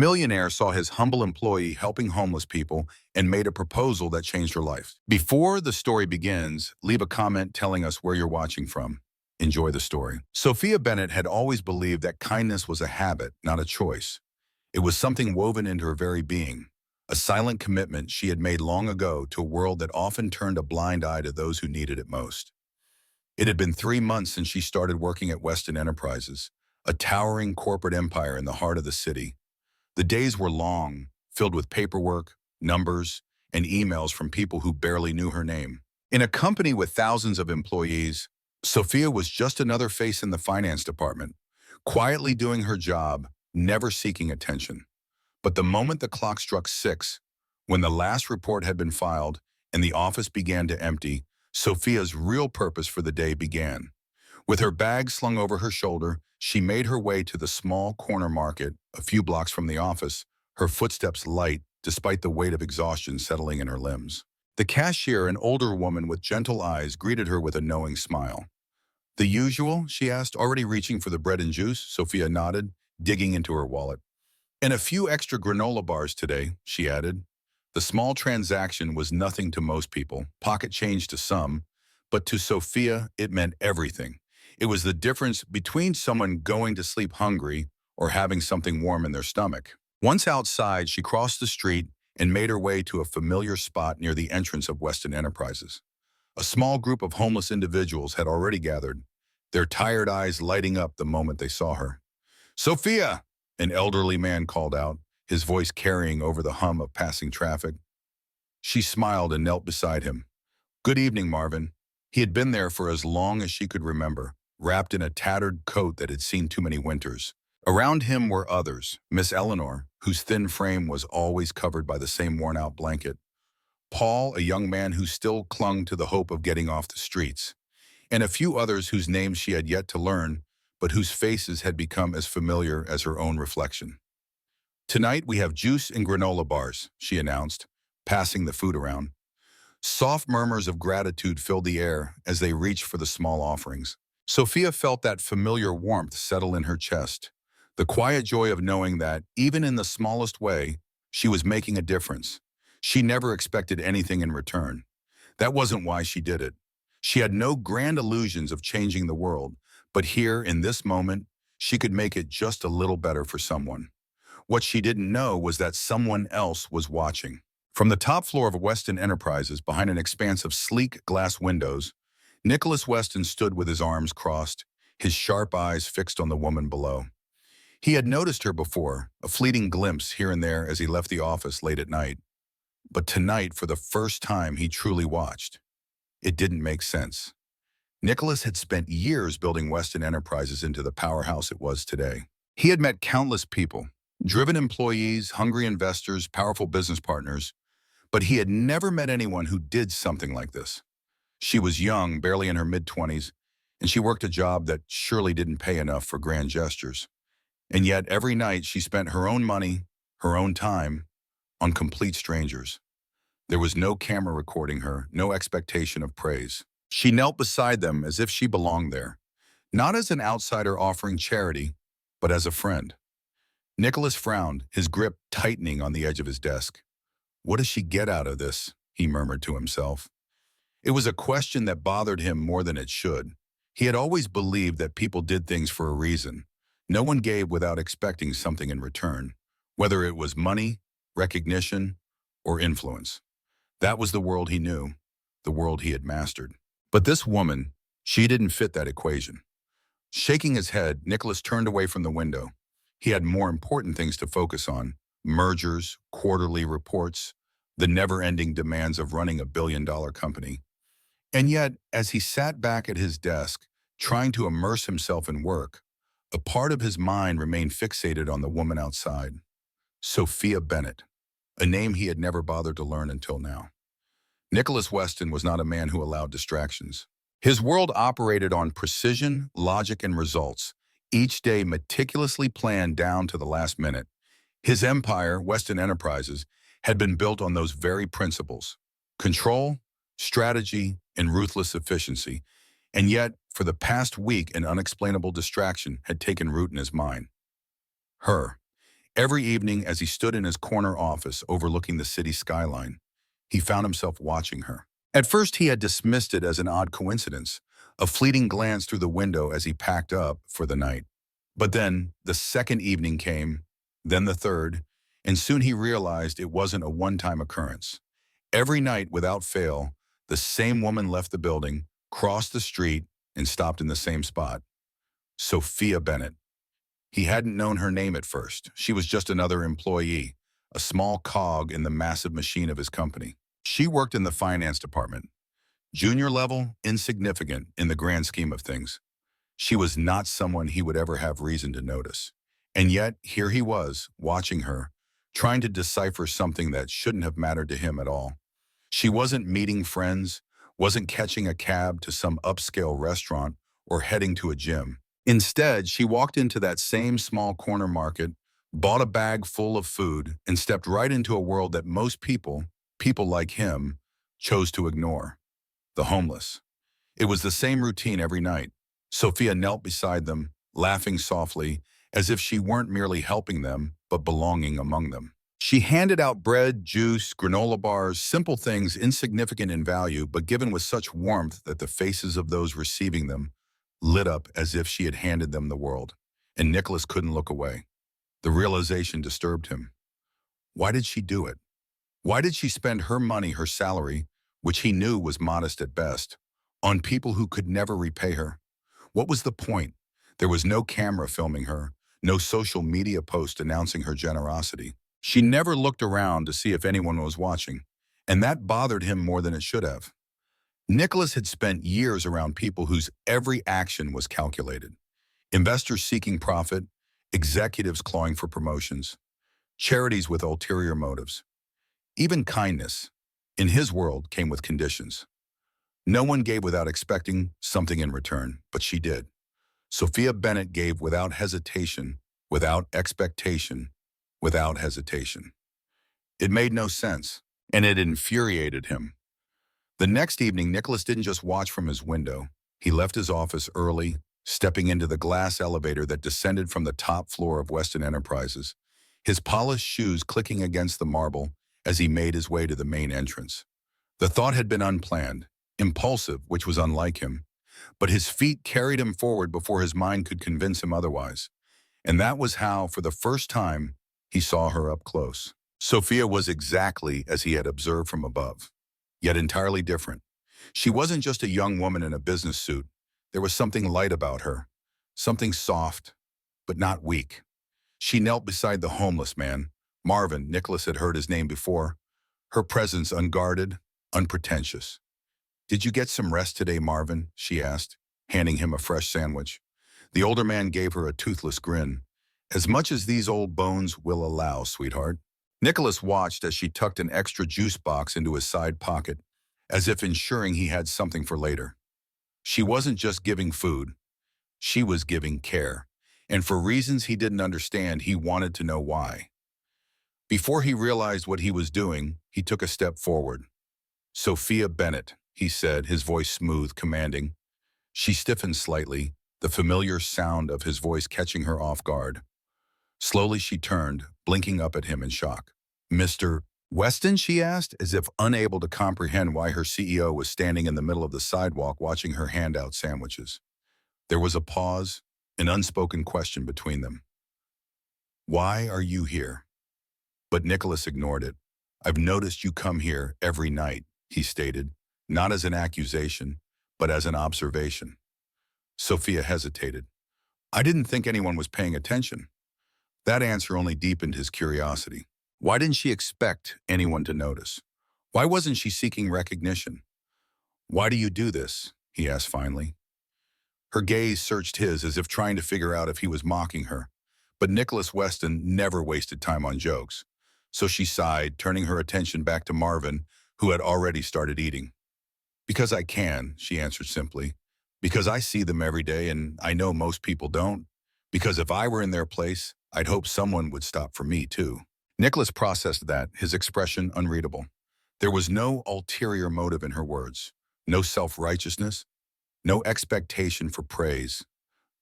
Millionaire saw his humble employee helping homeless people and made a proposal that changed her life. Before the story begins, leave a comment telling us where you're watching from. Enjoy the story. Sophia Bennett had always believed that kindness was a habit, not a choice. It was something woven into her very being, a silent commitment she had made long ago to a world that often turned a blind eye to those who needed it most. It had been 3 months since she started working at Weston Enterprises, a towering corporate empire in the heart of the city. The days were long, filled with paperwork, numbers, and emails from people who barely knew her name. In a company with thousands of employees, Sophia was just another face in the finance department, quietly doing her job, never seeking attention. But the moment the clock struck 6, when the last report had been filed and the office began to empty, Sophia's real purpose for the day began. With her bag slung over her shoulder, she made her way to the small corner market a few blocks from the office, her footsteps light despite the weight of exhaustion settling in her limbs. The cashier, an older woman with gentle eyes, greeted her with a knowing smile. "The usual?" she asked, already reaching for the bread and juice. Sophia nodded, digging into her wallet. "And a few extra granola bars today," she added. The small transaction was nothing to most people, pocket change to some, but to Sophia it meant everything. It was the difference between someone going to sleep hungry or having something warm in their stomach. Once outside, she crossed the street and made her way to a familiar spot near the entrance of Weston Enterprises. A small group of homeless individuals had already gathered, their tired eyes lighting up the moment they saw her. "Sophia!" an elderly man called out, his voice carrying over the hum of passing traffic. She smiled and knelt beside him. "Good evening, Marvin." He had been there for as long as she could remember, wrapped in a tattered coat that had seen too many winters. Around him were others, Miss Eleanor, whose thin frame was always covered by the same worn-out blanket, Paul, a young man who still clung to the hope of getting off the streets, and a few others whose names she had yet to learn, but whose faces had become as familiar as her own reflection. "Tonight we have juice and granola bars," she announced, passing the food around. Soft murmurs of gratitude filled the air as they reached for the small offerings. Sophia felt that familiar warmth settle in her chest, the quiet joy of knowing that, even in the smallest way, she was making a difference. She never expected anything in return. That wasn't why she did it. She had no grand illusions of changing the world, but here, in this moment, she could make it just a little better for someone. What she didn't know was that someone else was watching. From the top floor of Weston Enterprises, behind an expanse of sleek glass windows, Nicholas Weston stood with his arms crossed, his sharp eyes fixed on the woman below. He had noticed her before, a fleeting glimpse here and there as he left the office late at night. But tonight, for the first time, he truly watched. It didn't make sense. Nicholas had spent years building Weston Enterprises into the powerhouse it was today. He had met countless people, driven employees, hungry investors, powerful business partners, but he had never met anyone who did something like this. She was young, barely in her mid-20s, and she worked a job that surely didn't pay enough for grand gestures. And yet, every night, she spent her own money, her own time, on complete strangers. There was no camera recording her, no expectation of praise. She knelt beside them as if she belonged there, not as an outsider offering charity, but as a friend. Nicholas frowned, his grip tightening on the edge of his desk. "What does she get out of this?" he murmured to himself. It was a question that bothered him more than it should. He had always believed that people did things for a reason. No one gave without expecting something in return, whether it was money, recognition, or influence. That was the world he knew, the world he had mastered. But this woman, she didn't fit that equation. Shaking his head, Nicholas turned away from the window. He had more important things to focus on: mergers, quarterly reports, the never-ending demands of running a billion-dollar company. And yet, as he sat back at his desk, trying to immerse himself in work, a part of his mind remained fixated on the woman outside. Sophia Bennett, a name he had never bothered to learn until now. Nicholas Weston was not a man who allowed distractions. His world operated on precision, logic, and results, each day meticulously planned down to the last minute. His empire, Weston Enterprises, had been built on those very principles: control, strategy, and ruthless efficiency. And yet, for the past week, an unexplainable distraction had taken root in his mind. Her. Every evening, as he stood in his corner office overlooking the city skyline, he found himself watching her. At first, he had dismissed it as an odd coincidence, a fleeting glance through the window as he packed up for the night. But then, the second evening came, then the third, and soon he realized it wasn't a one-time occurrence. Every night, without fail, the same woman left the building, crossed the street, and stopped in the same spot. Sophia Bennett. He hadn't known her name at first. She was just another employee, a small cog in the massive machine of his company. She worked in the finance department. Junior level, insignificant in the grand scheme of things. She was not someone he would ever have reason to notice. And yet, here he was, watching her, trying to decipher something that shouldn't have mattered to him at all. She wasn't meeting friends, wasn't catching a cab to some upscale restaurant, or heading to a gym. Instead, she walked into that same small corner market, bought a bag full of food, and stepped right into a world that most people like him, chose to ignore. The homeless. It was the same routine every night. Sophia knelt beside them, laughing softly, as if she weren't merely helping them, but belonging among them. She handed out bread, juice, granola bars, simple things insignificant in value, but given with such warmth that the faces of those receiving them lit up as if she had handed them the world. And Nicholas couldn't look away. The realization disturbed him. Why did she do it? Why did she spend her money, her salary, which he knew was modest at best, on people who could never repay her? What was the point? There was no camera filming her, no social media post announcing her generosity. She never looked around to see if anyone was watching, and that bothered him more than it should have. Nicholas had spent years around people whose every action was calculated. Investors seeking profit, executives clawing for promotions, charities with ulterior motives. Even kindness, in his world, came with conditions. No one gave without expecting something in return, but she did. Sophia Bennett gave without hesitation, without expectation, without hesitation. It made no sense, and it infuriated him. The next evening, Nicholas didn't just watch from his window. He left his office early, stepping into the glass elevator that descended from the top floor of Weston Enterprises, his polished shoes clicking against the marble as he made his way to the main entrance. The thought had been unplanned, impulsive, which was unlike him, but his feet carried him forward before his mind could convince him otherwise. And that was how, for the first time, he saw her up close. Sophia was exactly as he had observed from above, yet entirely different. She wasn't just a young woman in a business suit. There was something light about her, something soft, but not weak. She knelt beside the homeless man, Marvin. Nicholas had heard his name before, her presence unguarded, unpretentious. "Did you get some rest today, Marvin?" she asked, handing him a fresh sandwich. The older man gave her a toothless grin. "As much as these old bones will allow, sweetheart." Nicholas watched as she tucked an extra juice box into his side pocket, as if ensuring he had something for later. She wasn't just giving food, she was giving care. And for reasons he didn't understand, he wanted to know why. Before he realized what he was doing, he took a step forward. "Sophia Bennett," he said, his voice smooth, commanding. She stiffened slightly, the familiar sound of his voice catching her off guard. Slowly she turned, blinking up at him in shock. "Mr. Weston?" she asked, as if unable to comprehend why her CEO was standing in the middle of the sidewalk watching her hand out sandwiches. There was a pause, an unspoken question between them. "Why are you here?" But Nicholas ignored it. "I've noticed you come here every night," he stated, not as an accusation, but as an observation. Sophia hesitated. "I didn't think anyone was paying attention." That answer only deepened his curiosity. Why didn't she expect anyone to notice? Why wasn't she seeking recognition? "Why do you do this?" he asked finally. Her gaze searched his as if trying to figure out if he was mocking her. But Nicholas Weston never wasted time on jokes. So she sighed, turning her attention back to Marvin, who had already started eating. "Because I can," she answered simply. "Because I see them every day and I know most people don't. Because if I were in their place, I'd hope someone would stop for me too." Nicholas processed that, his expression unreadable. There was no ulterior motive in her words, no self-righteousness, no expectation for praise,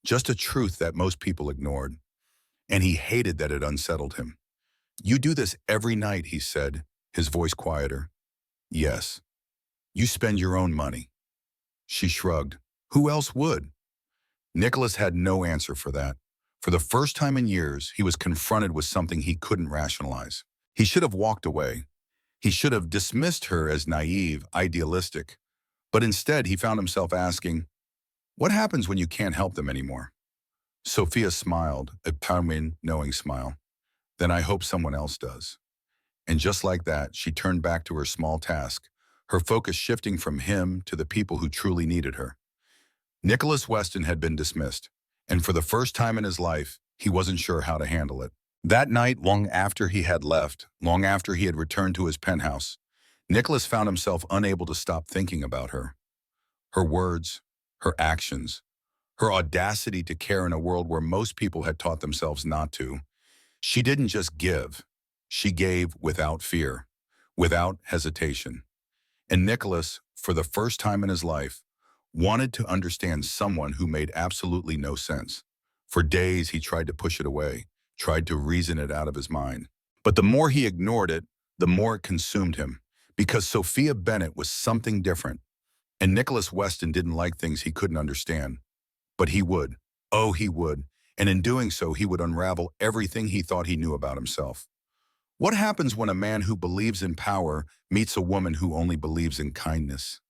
just a truth that most people ignored. and he hated that it unsettled him. "You do this every night," he said, his voice quieter. "Yes. You spend your own money." She shrugged. Who else would? Nicholas had no answer for that. For the first time in years, he was confronted with something he couldn't rationalize. He should have walked away. He should have dismissed her as naive, idealistic. But instead, he found himself asking, what happens when you can't help them anymore? Sophia smiled, a charming, knowing smile. Then I hope someone else does. And just like that, she turned back to her small task, her focus shifting from him to the people who truly needed her. Nicholas Weston had been dismissed, and for the first time in his life, he wasn't sure how to handle it. That night, long after he had left, long after he had returned to his penthouse, Nicholas found himself unable to stop thinking about her. Her words, her actions, her audacity to care in a world where most people had taught themselves not to. She didn't just give. She gave without fear, without hesitation. And Nicholas, for the first time in his life, wanted to understand someone who made absolutely no sense. For days, he tried to push it away, tried to reason it out of his mind. But the more he ignored it, the more it consumed him, because Sophia Bennett was something different. And Nicholas Weston didn't like things he couldn't understand. But he would. Oh, he would. And in doing so, he would unravel everything he thought he knew about himself. What happens when a man who believes in power meets a woman who only believes in kindness?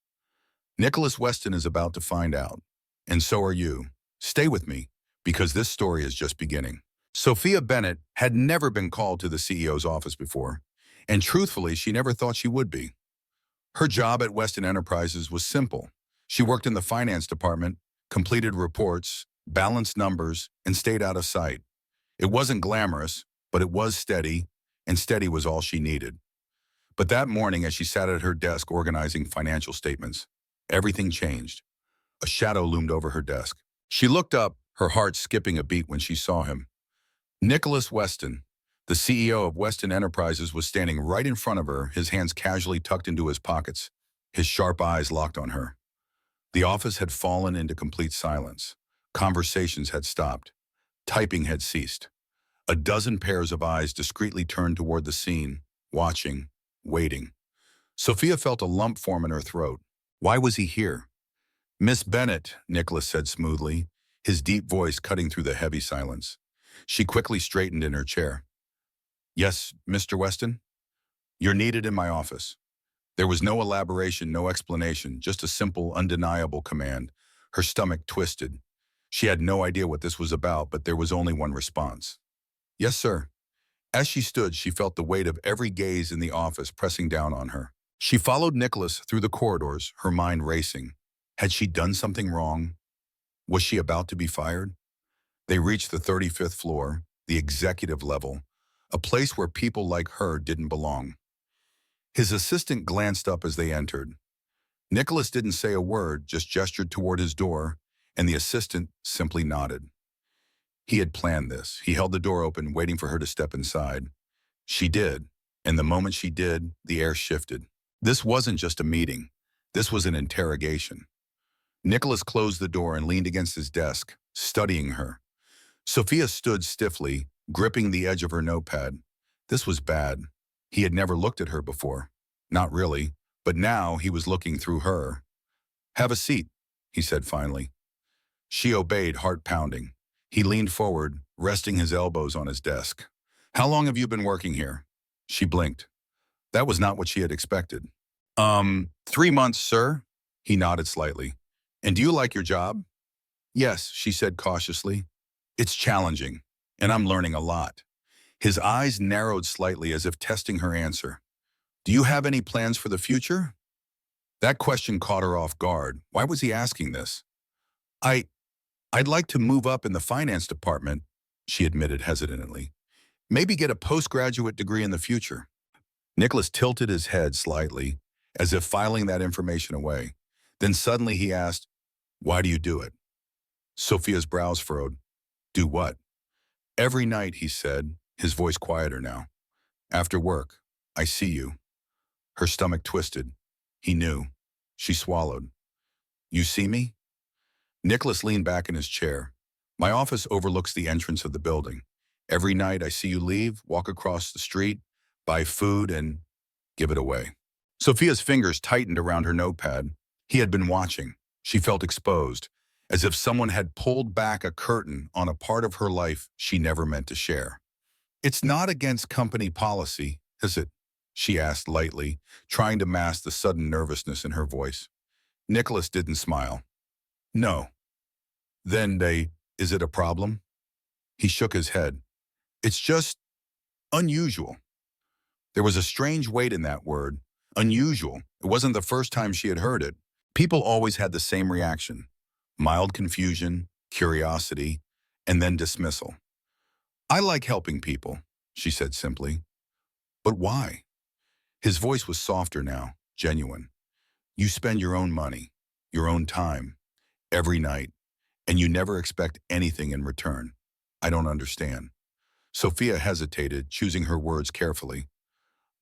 Nicholas Weston is about to find out. And so are you. Stay with me, because this story is just beginning. Sophia Bennett had never been called to the CEO's office before, and truthfully, she never thought she would be. Her job at Weston Enterprises was simple. She worked in the finance department, completed reports, balanced numbers, and stayed out of sight. It wasn't glamorous, but it was steady, and steady was all she needed. But that morning, as she sat at her desk organizing financial statements, everything changed. A shadow loomed over her desk. She looked up, her heart skipping a beat when she saw him. Nicholas Weston, the CEO of Weston Enterprises, was standing right in front of her, his hands casually tucked into his pockets, his sharp eyes locked on her. The office had fallen into complete silence. Conversations had stopped. Typing had ceased. A dozen pairs of eyes discreetly turned toward the scene, watching, waiting. Sophia felt a lump form in her throat. Why was he here? Miss Bennett, Nicholas said smoothly, his deep voice cutting through the heavy silence. She quickly straightened in her chair. Yes, Mr. Weston? You're needed in my office. There was no elaboration, no explanation, just a simple, undeniable command. Her stomach twisted. She had no idea what this was about, but there was only one response. Yes, sir. As she stood, she felt the weight of every gaze in the office pressing down on her. She followed Nicholas through the corridors, her mind racing. Had she done something wrong? Was she about to be fired? They reached the 35th floor, the executive level, a place where people like her didn't belong. His assistant glanced up as they entered. Nicholas didn't say a word, just gestured toward his door, and the assistant simply nodded. He had planned this. He held the door open, waiting for her to step inside. She did, and the moment she did, the air shifted. This wasn't just a meeting. This was an interrogation. Nicholas closed the door and leaned against his desk, studying her. Sophia stood stiffly, gripping the edge of her notepad. This was bad. He had never looked at her before. Not really, but now he was looking through her. Have a seat, he said finally. She obeyed, heart pounding. He leaned forward, resting his elbows on his desk. How long have you been working here? She blinked. That was not what she had expected. 3 months, sir. He nodded slightly. And do you like your job? Yes, she said cautiously. It's challenging, and I'm learning a lot. His eyes narrowed slightly as if testing her answer. Do you have any plans for the future? That question caught her off guard. Why was he asking this? I'd like to move up in the finance department, she admitted hesitantly. Maybe get a postgraduate degree in the future. Nicholas tilted his head slightly, as if filing that information away. Then suddenly he asked, why do you do it? Sophia's brows furrowed. Do what? Every night, he said, his voice quieter now. After work, I see you. Her stomach twisted. He knew. She swallowed. You see me? Nicholas leaned back in his chair. My office overlooks the entrance of the building. Every night I see you leave, walk across the street, buy food, and give it away. Sophia's fingers tightened around her notepad. He had been watching. She felt exposed, as if someone had pulled back a curtain on a part of her life she never meant to share. It's not against company policy, is it? She asked lightly, trying to mask the sudden nervousness in her voice. Nicholas didn't smile. No. Then is it a problem? He shook his head. It's just unusual. There was a strange weight in that word. Unusual. It wasn't the first time she had heard it. People always had the same reaction. Mild confusion, curiosity, and then dismissal. I like helping people, she said simply. But why? His voice was softer now, genuine. You spend your own money, your own time, every night, and you never expect anything in return. I don't understand. Sophia hesitated, choosing her words carefully.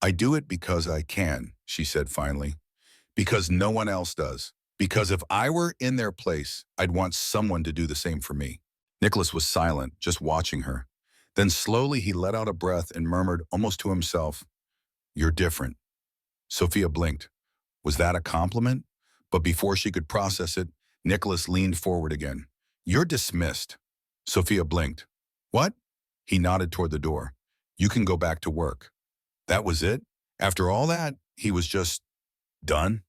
I do it because I can, she said finally. Because no one else does. Because if I were in their place, I'd want someone to do the same for me. Nicholas was silent, just watching her. Then slowly he let out a breath and murmured almost to himself, You're different. Sophia blinked. Was that a compliment? But before she could process it, Nicholas leaned forward again. You're dismissed. Sophia blinked. What? He nodded toward the door. You can go back to work. That was it? After all that, he was just done?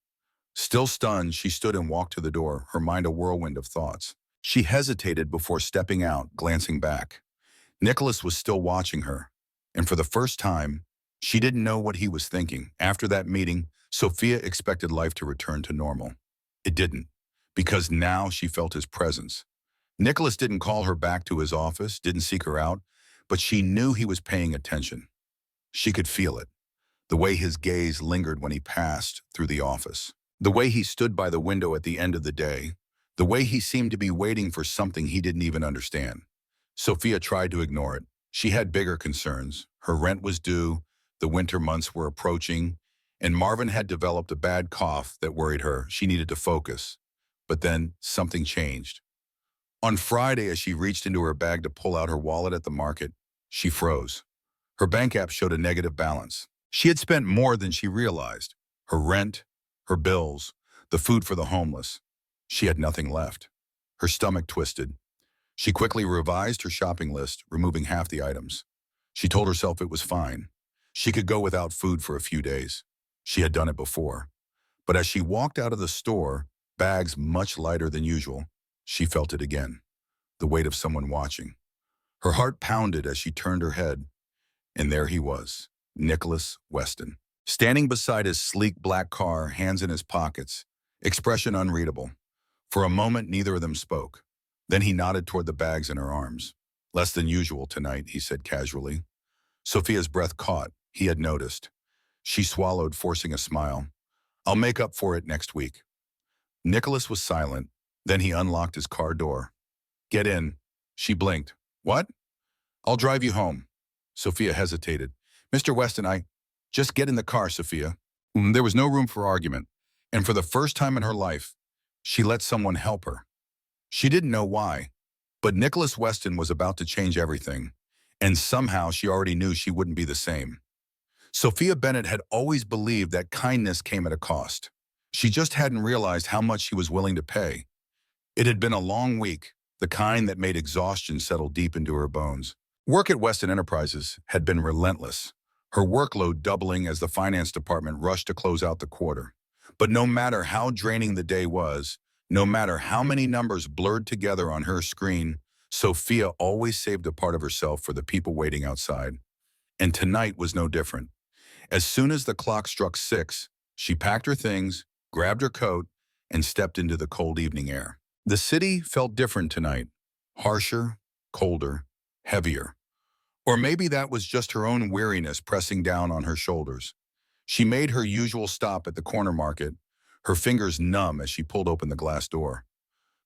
Still stunned, she stood and walked to the door, her mind a whirlwind of thoughts. She hesitated before stepping out, glancing back. Nicholas was still watching her, and for the first time, she didn't know what he was thinking. After that meeting, Sophia expected life to return to normal. It didn't, because now she felt his presence. Nicholas didn't call her back to his office, didn't seek her out, but she knew he was paying attention. She could feel it, the way his gaze lingered when he passed through the office, the way he stood by the window at the end of the day, the way he seemed to be waiting for something he didn't even understand. Sophia tried to ignore it. She had bigger concerns. Her rent was due, the winter months were approaching, and Marvin had developed a bad cough that worried her. She needed to focus. But then something changed. On Friday, as she reached into her bag to pull out her wallet at the market, she froze. Her bank app showed a negative balance. She had spent more than she realized. Her rent, her bills, the food for the homeless. She had nothing left. Her stomach twisted. She quickly revised her shopping list, removing half the items. She told herself it was fine. She could go without food for a few days. She had done it before. But as she walked out of the store, bags much lighter than usual, she felt it again, the weight of someone watching. Her heart pounded as she turned her head, and there he was, Nicholas Weston, standing beside his sleek black car, hands in his pockets, expression unreadable. For a moment, neither of them spoke. Then he nodded toward the bags in her arms. Less than usual tonight, he said casually. Sophia's breath caught. He had noticed. She swallowed, forcing a smile. I'll make up for it next week. Nicholas was silent. Then he unlocked his car door. Get in. She blinked. What? I'll drive you home. Sophia hesitated. Mr. Weston, just get in the car, Sophia. There was no room for argument. And for the first time in her life, she let someone help her. She didn't know why, but Nicholas Weston was about to change everything. And somehow she already knew she wouldn't be the same. Sophia Bennett had always believed that kindness came at a cost. She just hadn't realized how much she was willing to pay. It had been a long week, the kind that made exhaustion settle deep into her bones. Work at Weston Enterprises had been relentless, her workload doubling as the finance department rushed to close out the quarter. But no matter how draining the day was, no matter how many numbers blurred together on her screen, Sophia always saved a part of herself for the people waiting outside. And tonight was no different. As soon as the clock struck 6, she packed her things, grabbed her coat, and stepped into the cold evening air. The city felt different tonight, harsher, colder, heavier. Or maybe that was just her own weariness pressing down on her shoulders. She made her usual stop at the corner market, her fingers numb as she pulled open the glass door.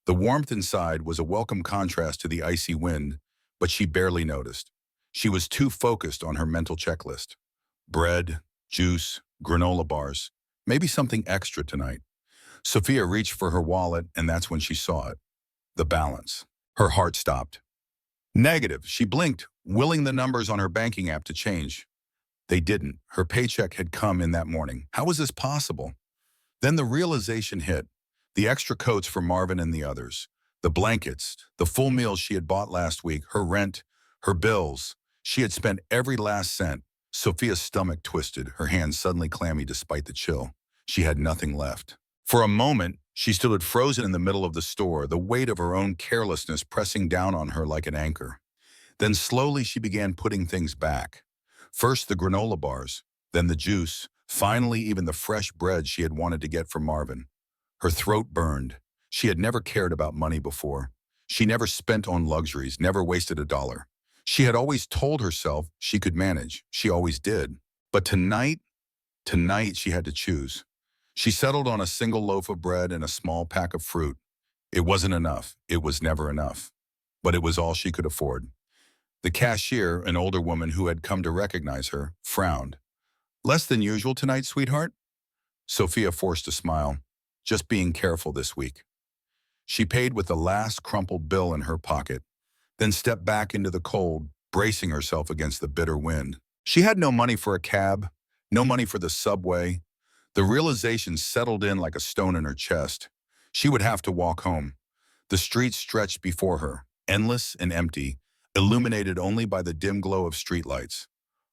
The warmth inside was a welcome contrast to the icy wind, but she barely noticed. She was too focused on her mental checklist. Bread, juice, granola bars, maybe something extra tonight. Sophia reached for her wallet, and that's when she saw it. The balance. Her heart stopped. Negative. She blinked, willing the numbers on her banking app to change. They didn't. Her paycheck had come in that morning. How was this possible? Then the realization hit. The extra coats for Marvin and the others. The blankets, the full meals she had bought last week, her rent, her bills. She had spent every last cent. Sophia's stomach twisted, her hands suddenly clammy despite the chill. She had nothing left. For a moment, she stood frozen in the middle of the store, the weight of her own carelessness pressing down on her like an anchor. Then slowly she began putting things back. First the granola bars, then the juice, finally even the fresh bread she had wanted to get for Marvin. Her throat burned. She had never cared about money before. She never spent on luxuries, never wasted a dollar. She had always told herself she could manage. She always did. But tonight she had to choose. She settled on a single loaf of bread and a small pack of fruit. It wasn't enough. It was never enough. But it was all she could afford. The cashier, an older woman who had come to recognize her, frowned. "Less than usual tonight, sweetheart?" Sophia forced a smile. "Just being careful this week." She paid with the last crumpled bill in her pocket, then stepped back into the cold, bracing herself against the bitter wind. She had no money for a cab, no money for the subway. The realization settled in like a stone in her chest. She would have to walk home. The streets stretched before her, endless and empty, illuminated only by the dim glow of streetlights.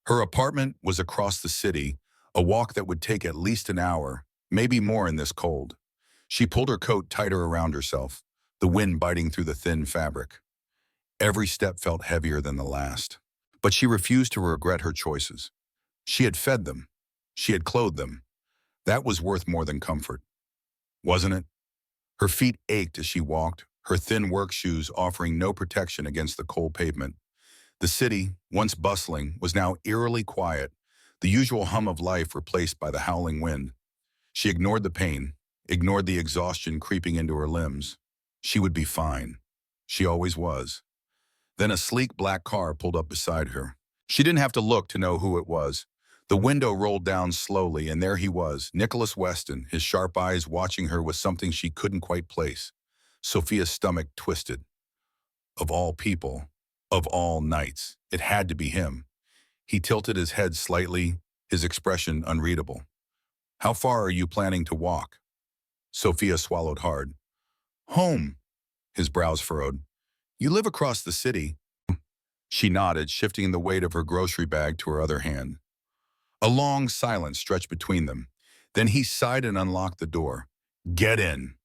Her apartment was across the city, a walk that would take at least an hour, maybe more in this cold. She pulled her coat tighter around herself, the wind biting through the thin fabric. Every step felt heavier than the last. But she refused to regret her choices. She had fed them. She had clothed them. That was worth more than comfort, wasn't it? Her feet ached as she walked, her thin work shoes offering no protection against the cold pavement. The city, once bustling, was now eerily quiet, the usual hum of life replaced by the howling wind. She ignored the pain, ignored the exhaustion creeping into her limbs. She would be fine. She always was. Then a sleek black car pulled up beside her. She didn't have to look to know who it was. The window rolled down slowly, and there he was, Nicholas Weston, his sharp eyes watching her with something she couldn't quite place. Sophia's stomach twisted. Of all people, of all nights, it had to be him. He tilted his head slightly, his expression unreadable. "How far are you planning to walk?" Sophia swallowed hard. "Home," his brows furrowed. "You live across the city." She nodded, shifting the weight of her grocery bag to her other hand. A long silence stretched between them. Then he sighed and unlocked the door. "Get in."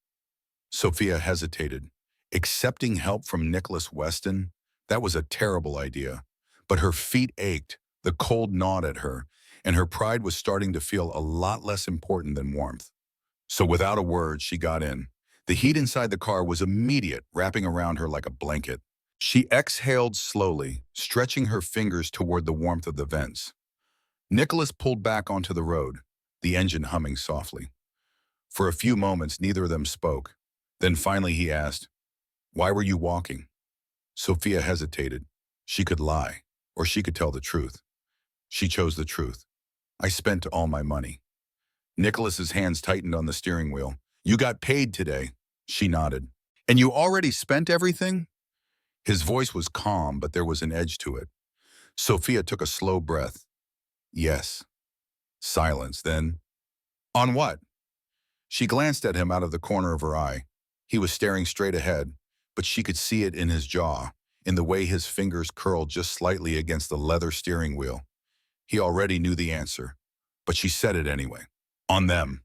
Sophia hesitated. Accepting help from Nicholas Weston? That was a terrible idea. But her feet ached, the cold gnawed at her, and her pride was starting to feel a lot less important than warmth. So without a word, she got in. The heat inside the car was immediate, wrapping around her like a blanket. She exhaled slowly, stretching her fingers toward the warmth of the vents. Nicholas pulled back onto the road, the engine humming softly. For a few moments, neither of them spoke. Then finally he asked, "Why were you walking?" Sophia hesitated. She could lie, or she could tell the truth. She chose the truth. "I spent all my money." Nicholas's hands tightened on the steering wheel. "You got paid today." She nodded. "And you already spent everything?" His voice was calm, but there was an edge to it. Sophia took a slow breath. "Yes." Silence, then, "On what?" She glanced at him out of the corner of her eye. He was staring straight ahead, but she could see it in his jaw, in the way his fingers curled just slightly against the leather steering wheel. He already knew the answer, but she said it anyway. "On them."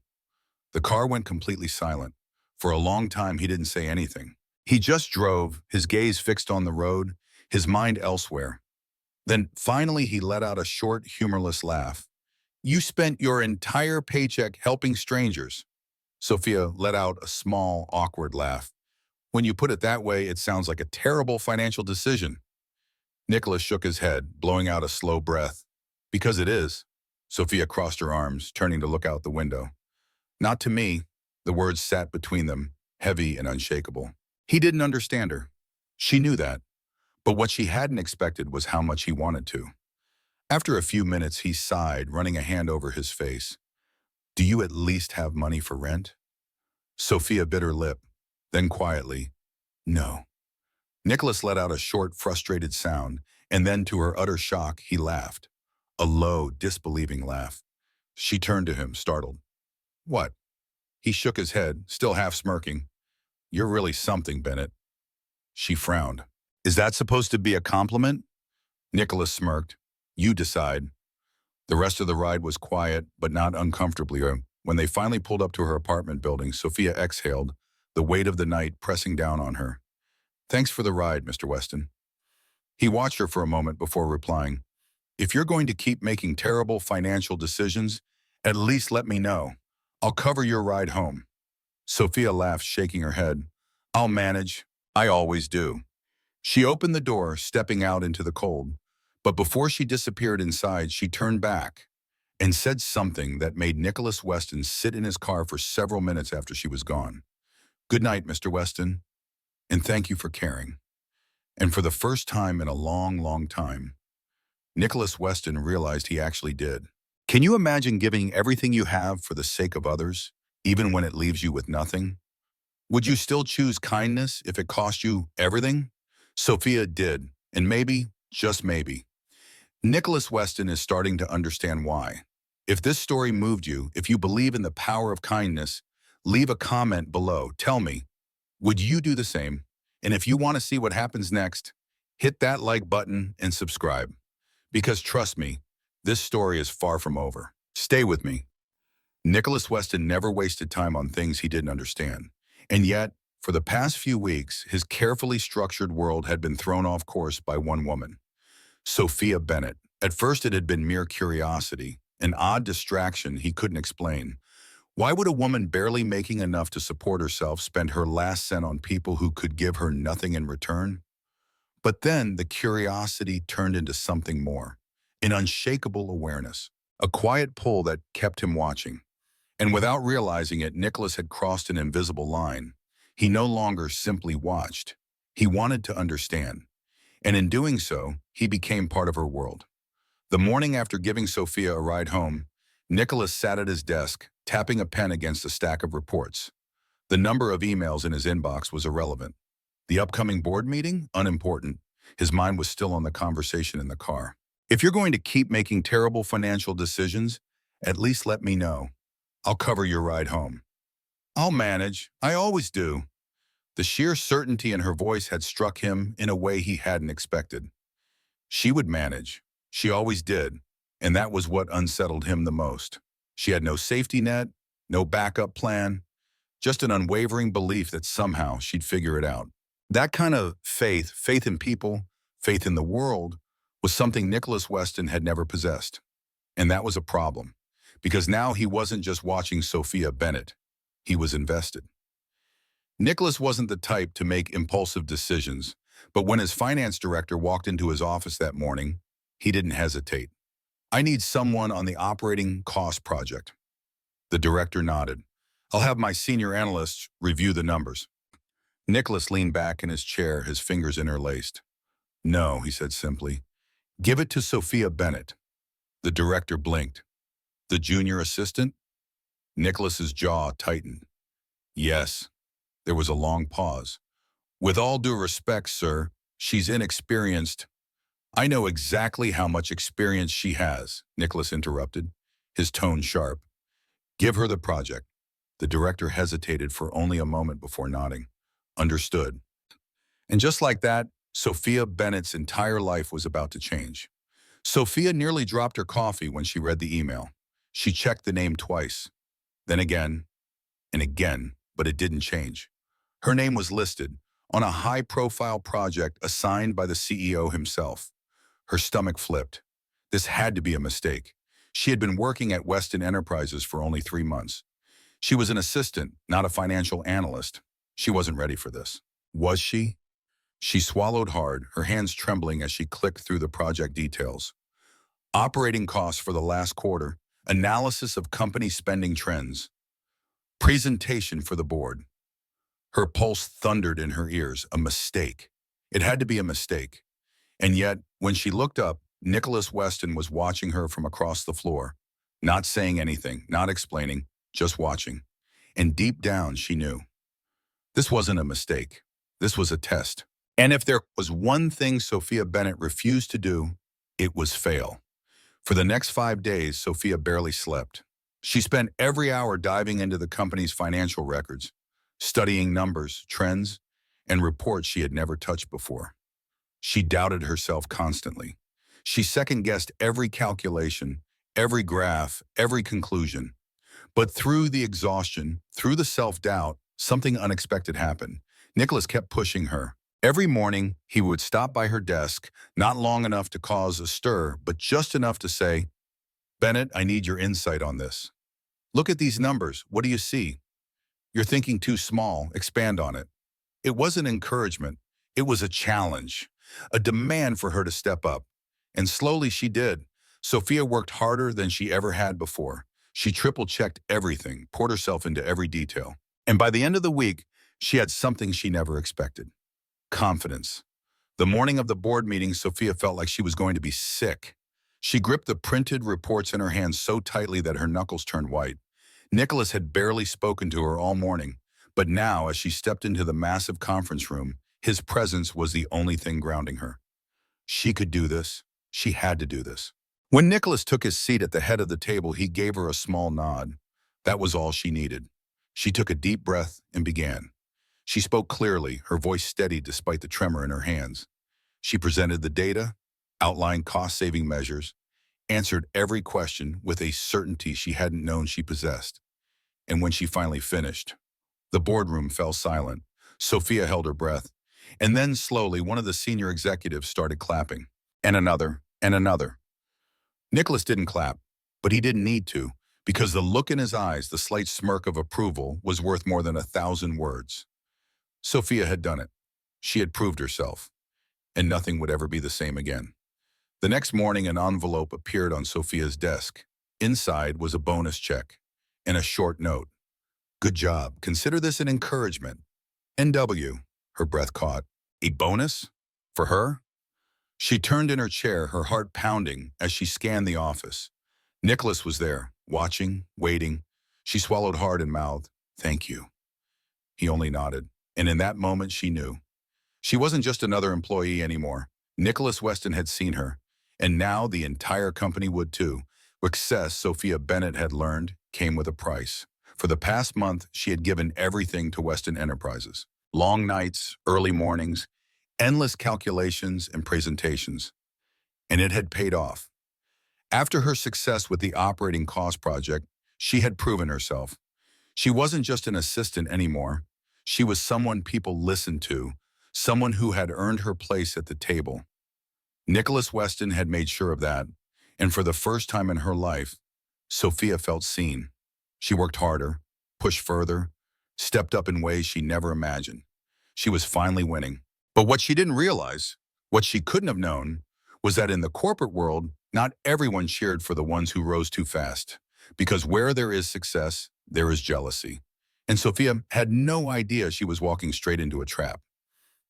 The car went completely silent. For a long time, he didn't say anything. He just drove, his gaze fixed on the road, his mind elsewhere. Then finally he let out a short, humorless laugh. "You spent your entire paycheck helping strangers." Sophia let out a small, awkward laugh. "When you put it that way, it sounds like a terrible financial decision." Nicholas shook his head, blowing out a slow breath. "Because it is." Sophia crossed her arms, turning to look out the window. "Not to me." The words sat between them, heavy and unshakable. He didn't understand her. She knew that. But what she hadn't expected was how much he wanted to. After a few minutes, he sighed, running a hand over his face. "Do you at least have money for rent?" Sophia bit her lip. Then quietly, "No." Nicholas let out a short, frustrated sound, and then to her utter shock, he laughed. A low, disbelieving laugh. She turned to him, startled. What? He shook his head, still half smirking. You're really something, Bennett. She frowned. Is that supposed to be a compliment? Nicholas smirked. You decide. The rest of the ride was quiet, but not uncomfortably. When they finally pulled up to her apartment building, Sophia exhaled, the weight of the night pressing down on her. Thanks for the ride, Mr. Weston. He watched her for a moment before replying, if you're going to keep making terrible financial decisions, at least let me know. I'll cover your ride home. Sophia laughed, shaking her head. I'll manage. I always do. She opened the door, stepping out into the cold. But before she disappeared inside, she turned back and said something that made Nicholas Weston sit in his car for several minutes after she was gone. Good night, Mr. Weston, and thank you for caring. And for the first time in a long, long time, Nicholas Weston realized he actually did. Can you imagine giving everything you have for the sake of others, even when it leaves you with nothing? Would you still choose kindness if it cost you everything? Sophia did, and maybe, just maybe, Nicholas Weston is starting to understand why. If this story moved you, if you believe in the power of kindness, leave a comment below. Tell me, would you do the same? And if you want to see what happens next, hit that like button and subscribe. Because trust me, this story is far from over. Stay with me. Nicholas Weston never wasted time on things he didn't understand. And yet, for the past few weeks, his carefully structured world had been thrown off course by one woman, Sophia Bennett. At first, it had been mere curiosity, an odd distraction he couldn't explain. Why would a woman barely making enough to support herself spend her last cent on people who could give her nothing in return? But then the curiosity turned into something more, an unshakable awareness, a quiet pull that kept him watching. And without realizing it, Nicholas had crossed an invisible line. He no longer simply watched. He wanted to understand. And in doing so, he became part of her world. The morning after giving Sophia a ride home, Nicholas sat at his desk, tapping a pen against a stack of reports. The number of emails in his inbox was irrelevant. The upcoming board meeting? Unimportant. His mind was still on the conversation in the car. If you're going to keep making terrible financial decisions, at least let me know. I'll cover your ride home. I'll manage. I always do. The sheer certainty in her voice had struck him in a way he hadn't expected. She would manage. She always did. And that was what unsettled him the most. She had no safety net, no backup plan, just an unwavering belief that somehow she'd figure it out. That kind of faith in people, faith in the world, was something Nicholas Weston had never possessed. And that was a problem, because now he wasn't just watching Sophia Bennett. He was invested. Nicholas wasn't the type to make impulsive decisions, but when his finance director walked into his office that morning, he didn't hesitate. I need someone on the operating cost project. The director nodded. I'll have my senior analysts review the numbers. Nicholas leaned back in his chair, his fingers interlaced. No, he said simply. Give it to Sophia Bennett. The director blinked. The junior assistant? Nicholas's jaw tightened. Yes. There was a long pause. With all due respect, sir, she's inexperienced. I know exactly how much experience she has, Nicholas interrupted, his tone sharp. Give her the project. The director hesitated for only a moment before nodding. Understood. And just like that, Sophia Bennett's entire life was about to change. Sophia nearly dropped her coffee when she read the email. She checked the name twice, then again, and again, but it didn't change. Her name was listed on a high-profile project assigned by the CEO himself. Her stomach flipped. This had to be a mistake. She had been working at Weston Enterprises for only 3 months. She was an assistant, not a financial analyst. She wasn't ready for this. Was she? She swallowed hard, her hands trembling as she clicked through the project details. Operating costs for the last quarter, analysis of company spending trends, presentation for the board. Her pulse thundered in her ears. A mistake. It had to be a mistake. And yet, when she looked up, Nicholas Weston was watching her from across the floor, not saying anything, not explaining, just watching. And deep down, she knew. This wasn't a mistake. This was a test. And if there was one thing Sophia Bennett refused to do, it was fail. For the next 5 days, Sophia barely slept. She spent every hour diving into the company's financial records, studying numbers, trends, and reports she had never touched before. She doubted herself constantly. She second-guessed every calculation, every graph, every conclusion. But through the exhaustion, through the self-doubt, something unexpected happened. Nicholas kept pushing her. Every morning, he would stop by her desk, not long enough to cause a stir, but just enough to say, "Bennett, I need your insight on this. Look at these numbers. What do you see? You're thinking too small. Expand on it." It wasn't encouragement. It was a challenge, a demand for her to step up. And slowly she did. Sophia worked harder than she ever had before. She triple-checked everything, poured herself into every detail. And by the end of the week, she had something she never expected: confidence. The morning of the board meeting, Sophia felt like she was going to be sick. She gripped the printed reports in her hands so tightly that her knuckles turned white. Nicholas had barely spoken to her all morning, but now, as she stepped into the massive conference room, his presence was the only thing grounding her. She could do this. She had to do this. When Nicholas took his seat at the head of the table, he gave her a small nod. That was all she needed. She took a deep breath and began. She spoke clearly, her voice steady despite the tremor in her hands. She presented the data, outlined cost-saving measures, answered every question with a certainty she hadn't known she possessed. And when she finally finished, the boardroom fell silent. Sophia held her breath. And then slowly, one of the senior executives started clapping. And another, and another. Nicholas didn't clap, but he didn't need to, because the look in his eyes, the slight smirk of approval, was worth more than 1,000 words. Sophia had done it. She had proved herself, and nothing would ever be the same again. The next morning, an envelope appeared on Sophia's desk. Inside was a bonus check and a short note. "Good job. Consider this an encouragement. NW." Her breath caught. A bonus? For her? She turned in her chair, her heart pounding as she scanned the office. Nicholas was there, watching, waiting. She swallowed hard and mouthed, "Thank you." He only nodded, and in that moment she knew. She wasn't just another employee anymore. Nicholas Weston had seen her, and now the entire company would too. Success, Sophia Bennett had learned, came with a price. For the past month, she had given everything to Weston Enterprises. Long nights, early mornings, endless calculations and presentations. And it had paid off. After her success with the operating cost project, she had proven herself. She wasn't just an assistant anymore. She was someone people listened to, someone who had earned her place at the table. Nicholas Weston had made sure of that, and for the first time in her life, Sophia felt seen. She worked harder, pushed further, stepped up in ways she never imagined. She was finally winning. But what she didn't realize, what she couldn't have known, was that in the corporate world, not everyone cheered for the ones who rose too fast. Because where there is success, there is jealousy. And Sophia had no idea she was walking straight into a trap.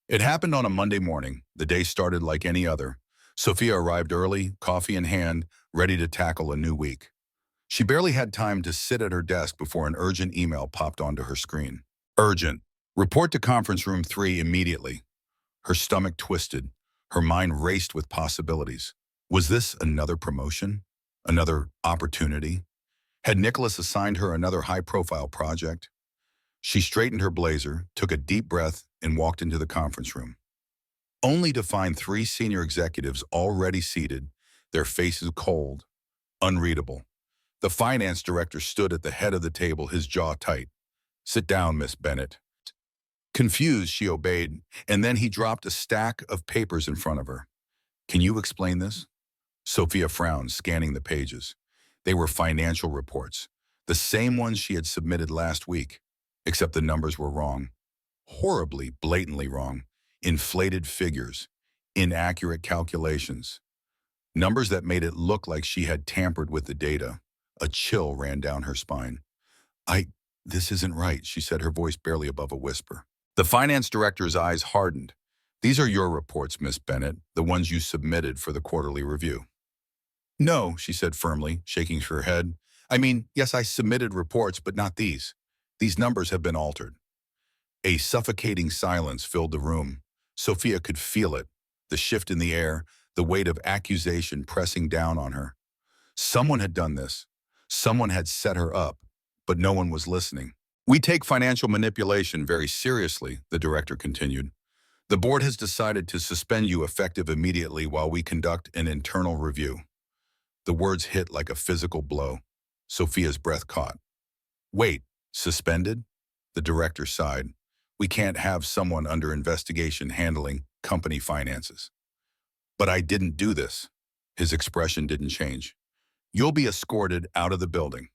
It happened on a Monday morning. The day started like any other. Sophia arrived early, coffee in hand, ready to tackle a new week. She barely had time to sit at her desk before an urgent email popped onto her screen. Urgent. Report to conference room 3 immediately. Her stomach twisted. Her mind raced with possibilities. Was this another promotion? Another opportunity? Had Nicholas assigned her another high-profile project? She straightened her blazer, took a deep breath, and walked into the conference room, only to find 3 senior executives already seated, their faces cold, unreadable. The finance director stood at the head of the table, his jaw tight. "Sit down, Miss Bennett." Confused, she obeyed, and then he dropped a stack of papers in front of her. "Can you explain this?" Sophia frowned, scanning the pages. They were financial reports, the same ones she had submitted last week, except the numbers were wrong. Horribly, blatantly wrong. Inflated figures, inaccurate calculations, numbers that made it look like she had tampered with the data. A chill ran down her spine. This isn't right," she said, her voice barely above a whisper. The finance director's eyes hardened. "These are your reports, Miss Bennett, the ones you submitted for the quarterly review." "No," she said firmly, shaking her head. Yes, I submitted reports, but not these. These numbers have been altered." A suffocating silence filled the room. Sophia could feel it, the shift in the air, the weight of accusation pressing down on her. Someone had done this. Someone had set her up, but no one was listening. We take financial manipulation very seriously, the director continued. The board has decided to suspend you effective immediately while we conduct an internal review. The words hit like a physical blow. Sophia's breath caught. Wait, suspended? The director sighed. We can't have someone under investigation handling company finances. But I didn't do this. His expression didn't change. You'll be escorted out of the building.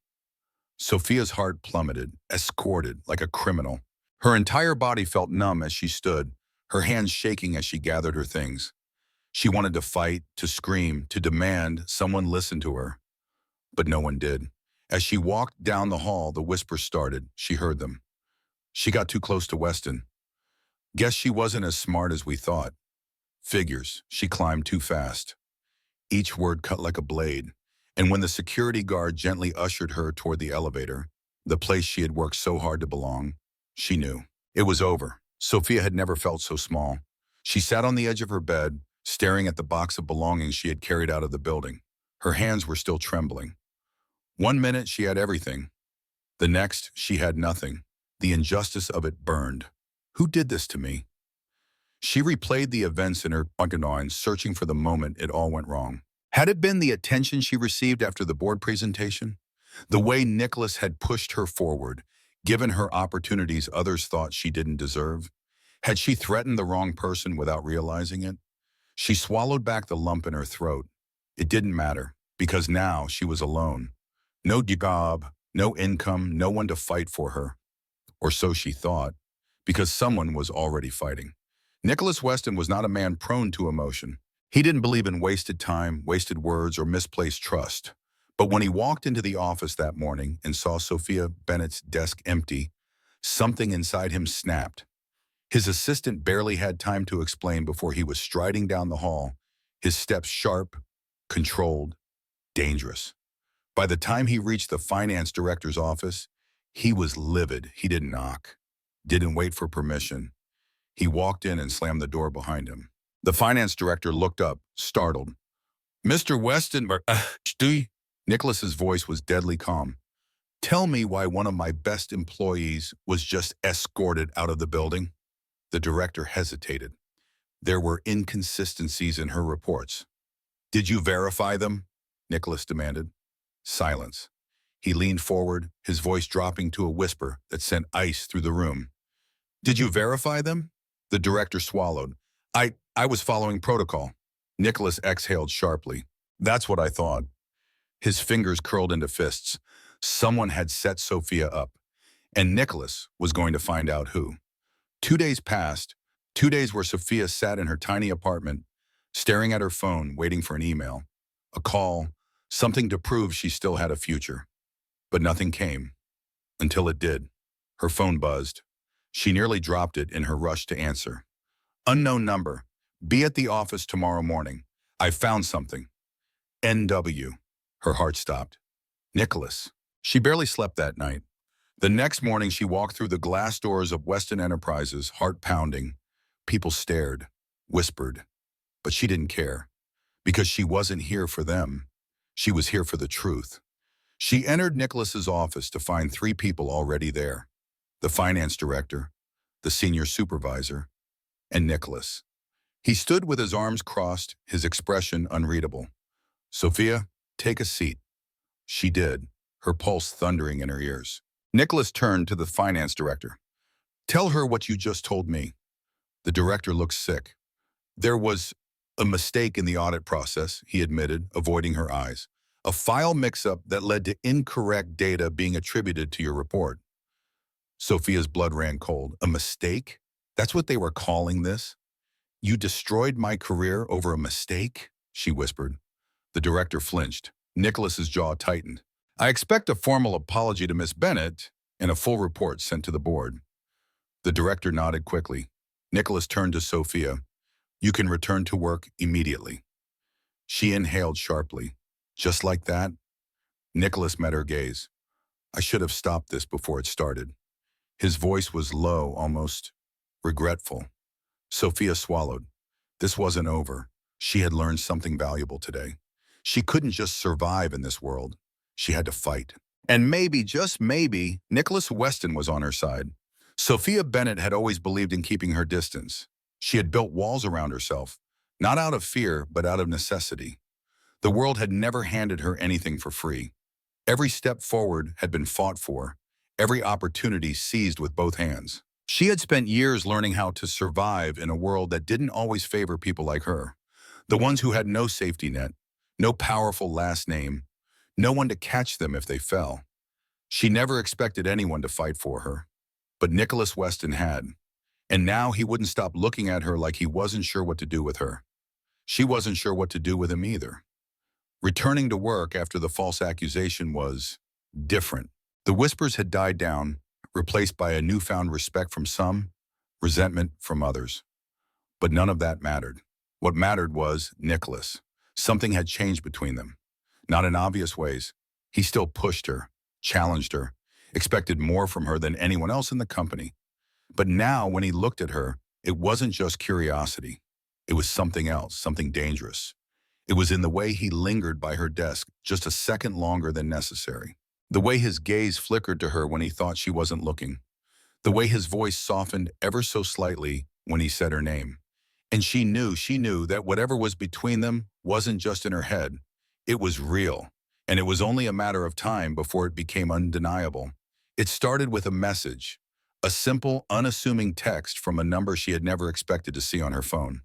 Sophia's heart plummeted, escorted like a criminal. Her entire body felt numb as she stood, her hands shaking as she gathered her things. She wanted to fight, to scream, to demand someone listen to her. But no one did. As she walked down the hall, the whispers started. She heard them. She got too close to Weston. Guess she wasn't as smart as we thought. Figures. She climbed too fast. Each word cut like a blade. And when the security guard gently ushered her toward the elevator, the place she had worked so hard to belong, she knew. It was over. Sophia had never felt so small. She sat on the edge of her bed, staring at the box of belongings she had carried out of the building. Her hands were still trembling. One minute she had everything. The next she had nothing. The injustice of it burned. Who did this to me? She replayed the events in her mind, searching for the moment it all went wrong. Had it been the attention she received after the board presentation? The way Nicholas had pushed her forward, given her opportunities others thought she didn't deserve? Had she threatened the wrong person without realizing it? She swallowed back the lump in her throat. It didn't matter, because now she was alone. No job, no income, no one to fight for her. Or so she thought, because someone was already fighting. Nicholas Weston was not a man prone to emotion. He didn't believe in wasted time, wasted words, or misplaced trust. But when he walked into the office that morning and saw Sophia Bennett's desk empty, something inside him snapped. His assistant barely had time to explain before he was striding down the hall, his steps sharp, controlled, dangerous. By the time he reached the finance director's office, he was livid. He didn't knock, didn't wait for permission. He walked in and slammed the door behind him. The finance director looked up, startled. Mr. Weston, Nicholas's voice was deadly calm. Tell me why one of my best employees was just escorted out of the building. The director hesitated. There were inconsistencies in her reports. Did you verify them? Nicholas demanded. Silence. He leaned forward, his voice dropping to a whisper that sent ice through the room. Did you verify them? The director swallowed. I was following protocol. Nicholas exhaled sharply. That's what I thought. His fingers curled into fists. Someone had set Sophia up, and Nicholas was going to find out who. 2 days passed, 2 days where Sophia sat in her tiny apartment, staring at her phone, waiting for an email, a call, something to prove she still had a future. But nothing came, until it did. Her phone buzzed. She nearly dropped it in her rush to answer. Unknown number. Be at the office tomorrow morning. I found something. NW. Her heart stopped. Nicholas. She barely slept that night. The next morning, she walked through the glass doors of Weston Enterprises, heart pounding. People stared, whispered, but she didn't care, because she wasn't here for them. She was here for the truth. She entered Nicholas's office to find 3 people already there: the finance director, the senior supervisor, and Nicholas. He stood with his arms crossed, his expression unreadable. Sophia, take a seat. She did, her pulse thundering in her ears. Nicholas turned to the finance director. Tell her what you just told me. The director looked sick. There was a mistake in the audit process, he admitted, avoiding her eyes. A file mix-up that led to incorrect data being attributed to your report. Sophia's blood ran cold. A mistake? That's what they were calling this? You destroyed my career over a mistake? She whispered. The director flinched. Nicholas's jaw tightened. I expect a formal apology to Miss Bennett and a full report sent to the board. The director nodded quickly. Nicholas turned to Sophia. You can return to work immediately. She inhaled sharply. Just like that? Nicholas met her gaze. I should have stopped this before it started. His voice was low, almost regretful. Sophia swallowed. This wasn't over. She had learned something valuable today. She couldn't just survive in this world. She had to fight. And maybe, just maybe, Nicholas Weston was on her side. Sophia Bennett had always believed in keeping her distance. She had built walls around herself, not out of fear, but out of necessity. The world had never handed her anything for free. Every step forward had been fought for, every opportunity seized with both hands. She had spent years learning how to survive in a world that didn't always favor people like her, the ones who had no safety net, no powerful last name, no one to catch them if they fell. She never expected anyone to fight for her, but Nicholas Weston had, and now he wouldn't stop looking at her like he wasn't sure what to do with her. She wasn't sure what to do with him either. Returning to work after the false accusation was different. The whispers had died down, replaced by a newfound respect from some, resentment from others. But none of that mattered. What mattered was Nicholas. Something had changed between them. Not in obvious ways. He still pushed her, challenged her, expected more from her than anyone else in the company. But now, when he looked at her, it wasn't just curiosity. It was something else, something dangerous. It was in the way he lingered by her desk just a second longer than necessary. The way his gaze flickered to her when he thought she wasn't looking. The way his voice softened ever so slightly when he said her name. And she knew that whatever was between them wasn't just in her head. It was real. And it was only a matter of time before it became undeniable. It started with a message. A simple, unassuming text from a number she had never expected to see on her phone.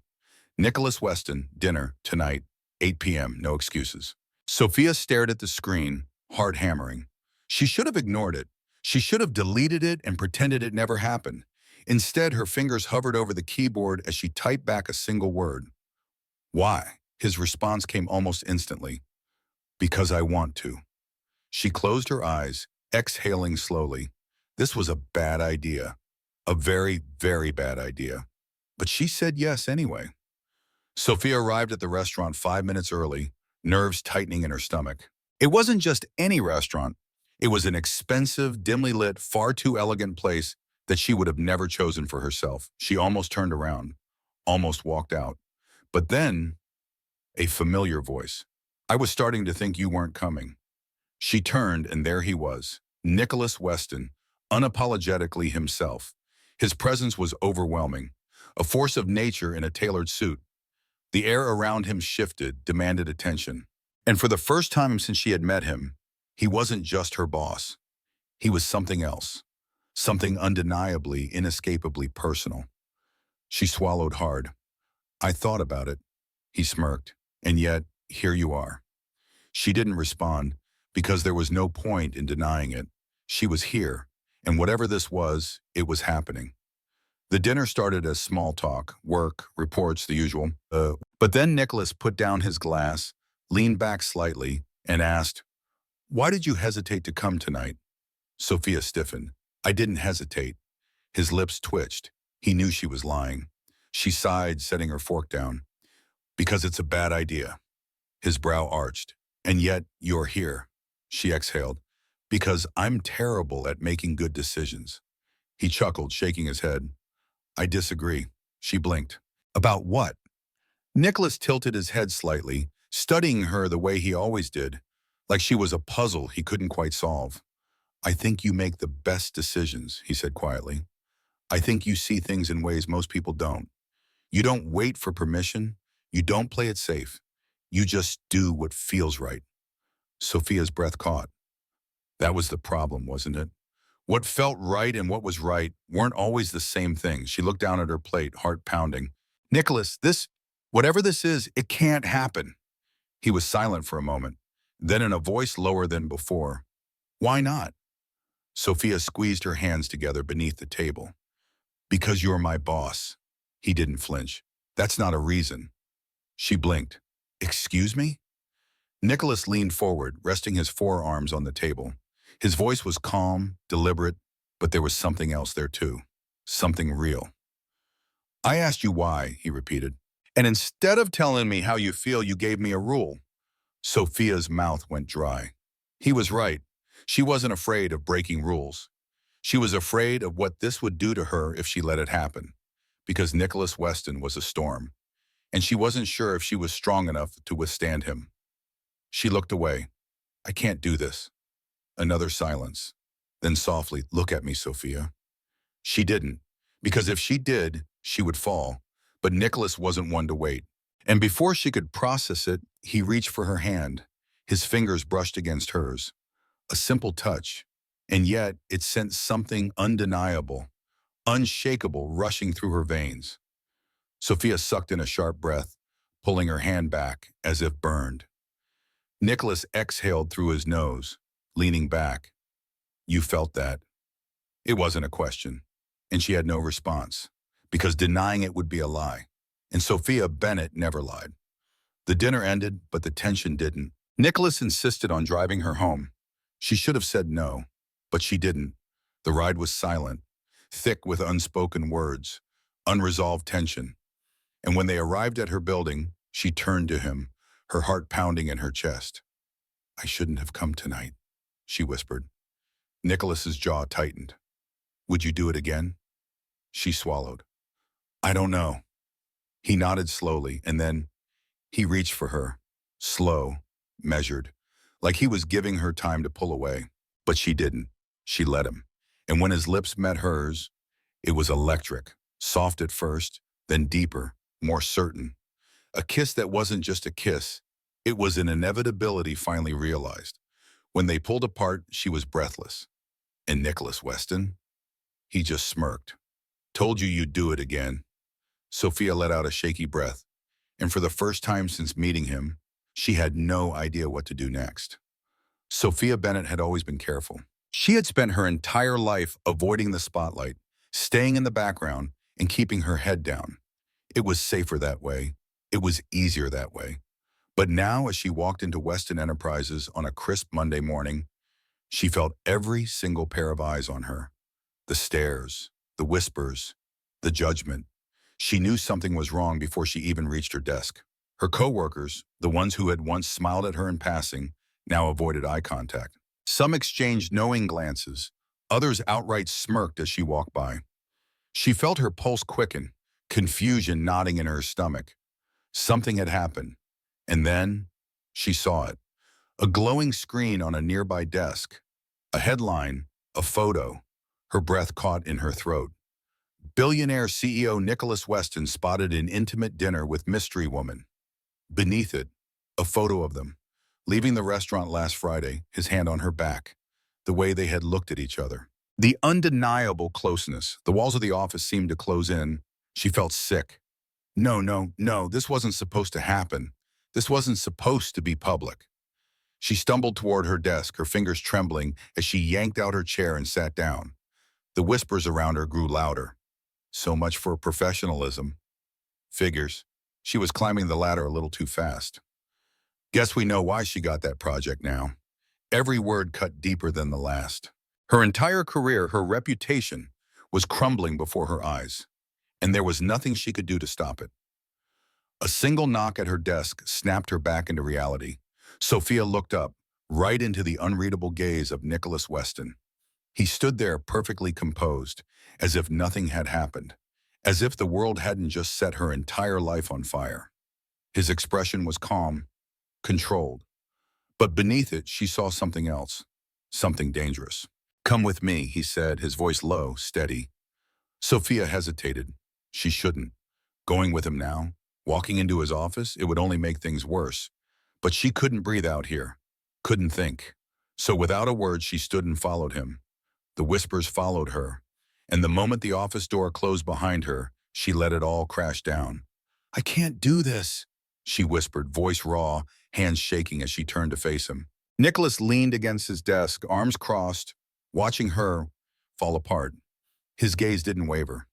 Nicholas Weston, dinner, tonight, 8 p.m., no excuses. Sophia stared at the screen, heart hammering. She should have ignored it. She should have deleted it and pretended it never happened. Instead, her fingers hovered over the keyboard as she typed back a single word. Why? His response came almost instantly. Because I want to. She closed her eyes, exhaling slowly. This was a bad idea. A very, very bad idea. But she said yes anyway. Sophia arrived at the restaurant 5 minutes early, nerves tightening in her stomach. It wasn't just any restaurant. It was an expensive, dimly lit, far too elegant place that she would have never chosen for herself. She almost turned around, almost walked out. But then, a familiar voice. I was starting to think you weren't coming. She turned, and there he was, Nicholas Weston, unapologetically himself. His presence was overwhelming, a force of nature in a tailored suit. The air around him shifted, demanded attention. And for the first time since she had met him, he wasn't just her boss. He was something else, something undeniably, inescapably personal. She swallowed hard. I thought about it, he smirked, and yet, here you are. She didn't respond, because there was no point in denying it. She was here, and whatever this was, it was happening. The dinner started as small talk, work, reports, the usual. But then Nicholas put down his glass, leaned back slightly, and asked, why did you hesitate to come tonight? Sophia stiffened. I didn't hesitate. His lips twitched. He knew she was lying. She sighed, setting her fork down. Because it's a bad idea. His brow arched. And yet, you're here. She exhaled. Because I'm terrible at making good decisions. He chuckled, shaking his head. I disagree. She blinked. About what? Nicholas tilted his head slightly, studying her the way he always did, like she was a puzzle he couldn't quite solve. I think you make the best decisions, he said quietly. I think you see things in ways most people don't. You don't wait for permission. You don't play it safe. You just do what feels right. Sophia's breath caught. That was the problem, wasn't it? What felt right and what was right weren't always the same thing. She looked down at her plate, heart pounding. Nicholas, whatever this is, it can't happen. He was silent for a moment. Then in a voice lower than before, why not? Sophia squeezed her hands together beneath the table. Because you're my boss. He didn't flinch. That's not a reason. She blinked. Excuse me? Nicholas leaned forward, resting his forearms on the table. His voice was calm, deliberate, but there was something else there too. Something real. I asked you why, he repeated. And instead of telling me how you feel, you gave me a rule. Sophia's mouth went dry. He was right. She wasn't afraid of breaking rules. She was afraid of what this would do to her if she let it happen. because Nicholas Weston was a storm, and she wasn't sure if she was strong enough to withstand him. She looked away. I can't do this. Another silence. Then softly, look at me, Sophia. She didn't, because if she did, she would fall. But Nicholas wasn't one to wait. And before she could process it, he reached for her hand. His fingers brushed against hers. A simple touch, and yet it sent something undeniable, unshakable rushing through her veins. Sophia sucked in a sharp breath, pulling her hand back as if burned. Nicholas exhaled through his nose, leaning back. You felt that. It wasn't a question, and she had no response, because denying it would be a lie. And Sophia Bennett never lied. The dinner ended, but the tension didn't. Nicholas insisted on driving her home. She should have said no, but she didn't. The ride was silent, thick with unspoken words, unresolved tension. And when they arrived at her building, she turned to him, her heart pounding in her chest. I shouldn't have come tonight, she whispered. Nicholas's jaw tightened. Would you do it again? She swallowed. I don't know. He nodded slowly, and then he reached for her, slow, measured, like he was giving her time to pull away. But she didn't. She let him. And when his lips met hers, it was electric, soft at first, then deeper, more certain. A kiss that wasn't just a kiss. It was an inevitability finally realized. When they pulled apart, she was breathless. And Nicholas Weston? He just smirked. Told you you'd do it again. Sophia let out a shaky breath, and for the first time since meeting him, she had no idea what to do next. Sophia Bennett had always been careful. She had spent her entire life avoiding the spotlight, staying in the background, and keeping her head down. It was safer that way. It was easier that way. But now, as she walked into Weston Enterprises on a crisp Monday morning, she felt every single pair of eyes on her. The stares, the whispers, the judgment. She knew something was wrong before she even reached her desk. Her coworkers, the ones who had once smiled at her in passing, now avoided eye contact. Some exchanged knowing glances. Others outright smirked as she walked by. She felt her pulse quicken, confusion knotting in her stomach. Something had happened. And then she saw it. A glowing screen on a nearby desk. A headline, a photo. Her breath caught in her throat. Billionaire CEO Nicholas Weston spotted an intimate dinner with mystery woman. Beneath it, a photo of them, leaving the restaurant last Friday, his hand on her back, the way they had looked at each other. The undeniable closeness. The walls of the office seemed to close in. She felt sick. No, this wasn't supposed to happen. This wasn't supposed to be public. She stumbled toward her desk, her fingers trembling as she yanked out her chair and sat down. The whispers around her grew louder. So much for professionalism. Figures. She was climbing the ladder a little too fast. Guess we know why she got that project now. Every word cut deeper than the last. Her entire career, her reputation, was crumbling before her eyes, and there was nothing she could do to stop it. A single knock at her desk snapped her back into reality. Sophia looked up, right into the unreadable gaze of Nicholas Weston. He stood there perfectly composed, as if nothing had happened, as if the world hadn't just set her entire life on fire. His expression was calm, controlled. But beneath it, she saw something else, something dangerous. Come with me, he said, his voice low, steady. Sophia hesitated. She shouldn't. Going with him now, walking into his office, it would only make things worse. But she couldn't breathe out here, couldn't think. So without a word, she stood and followed him. The whispers followed her, and the moment the office door closed behind her, she let it all crash down. I can't do this, she whispered, voice raw, hands shaking as she turned to face him. Nicholas leaned against his desk, arms crossed, watching her fall apart. His gaze didn't waver.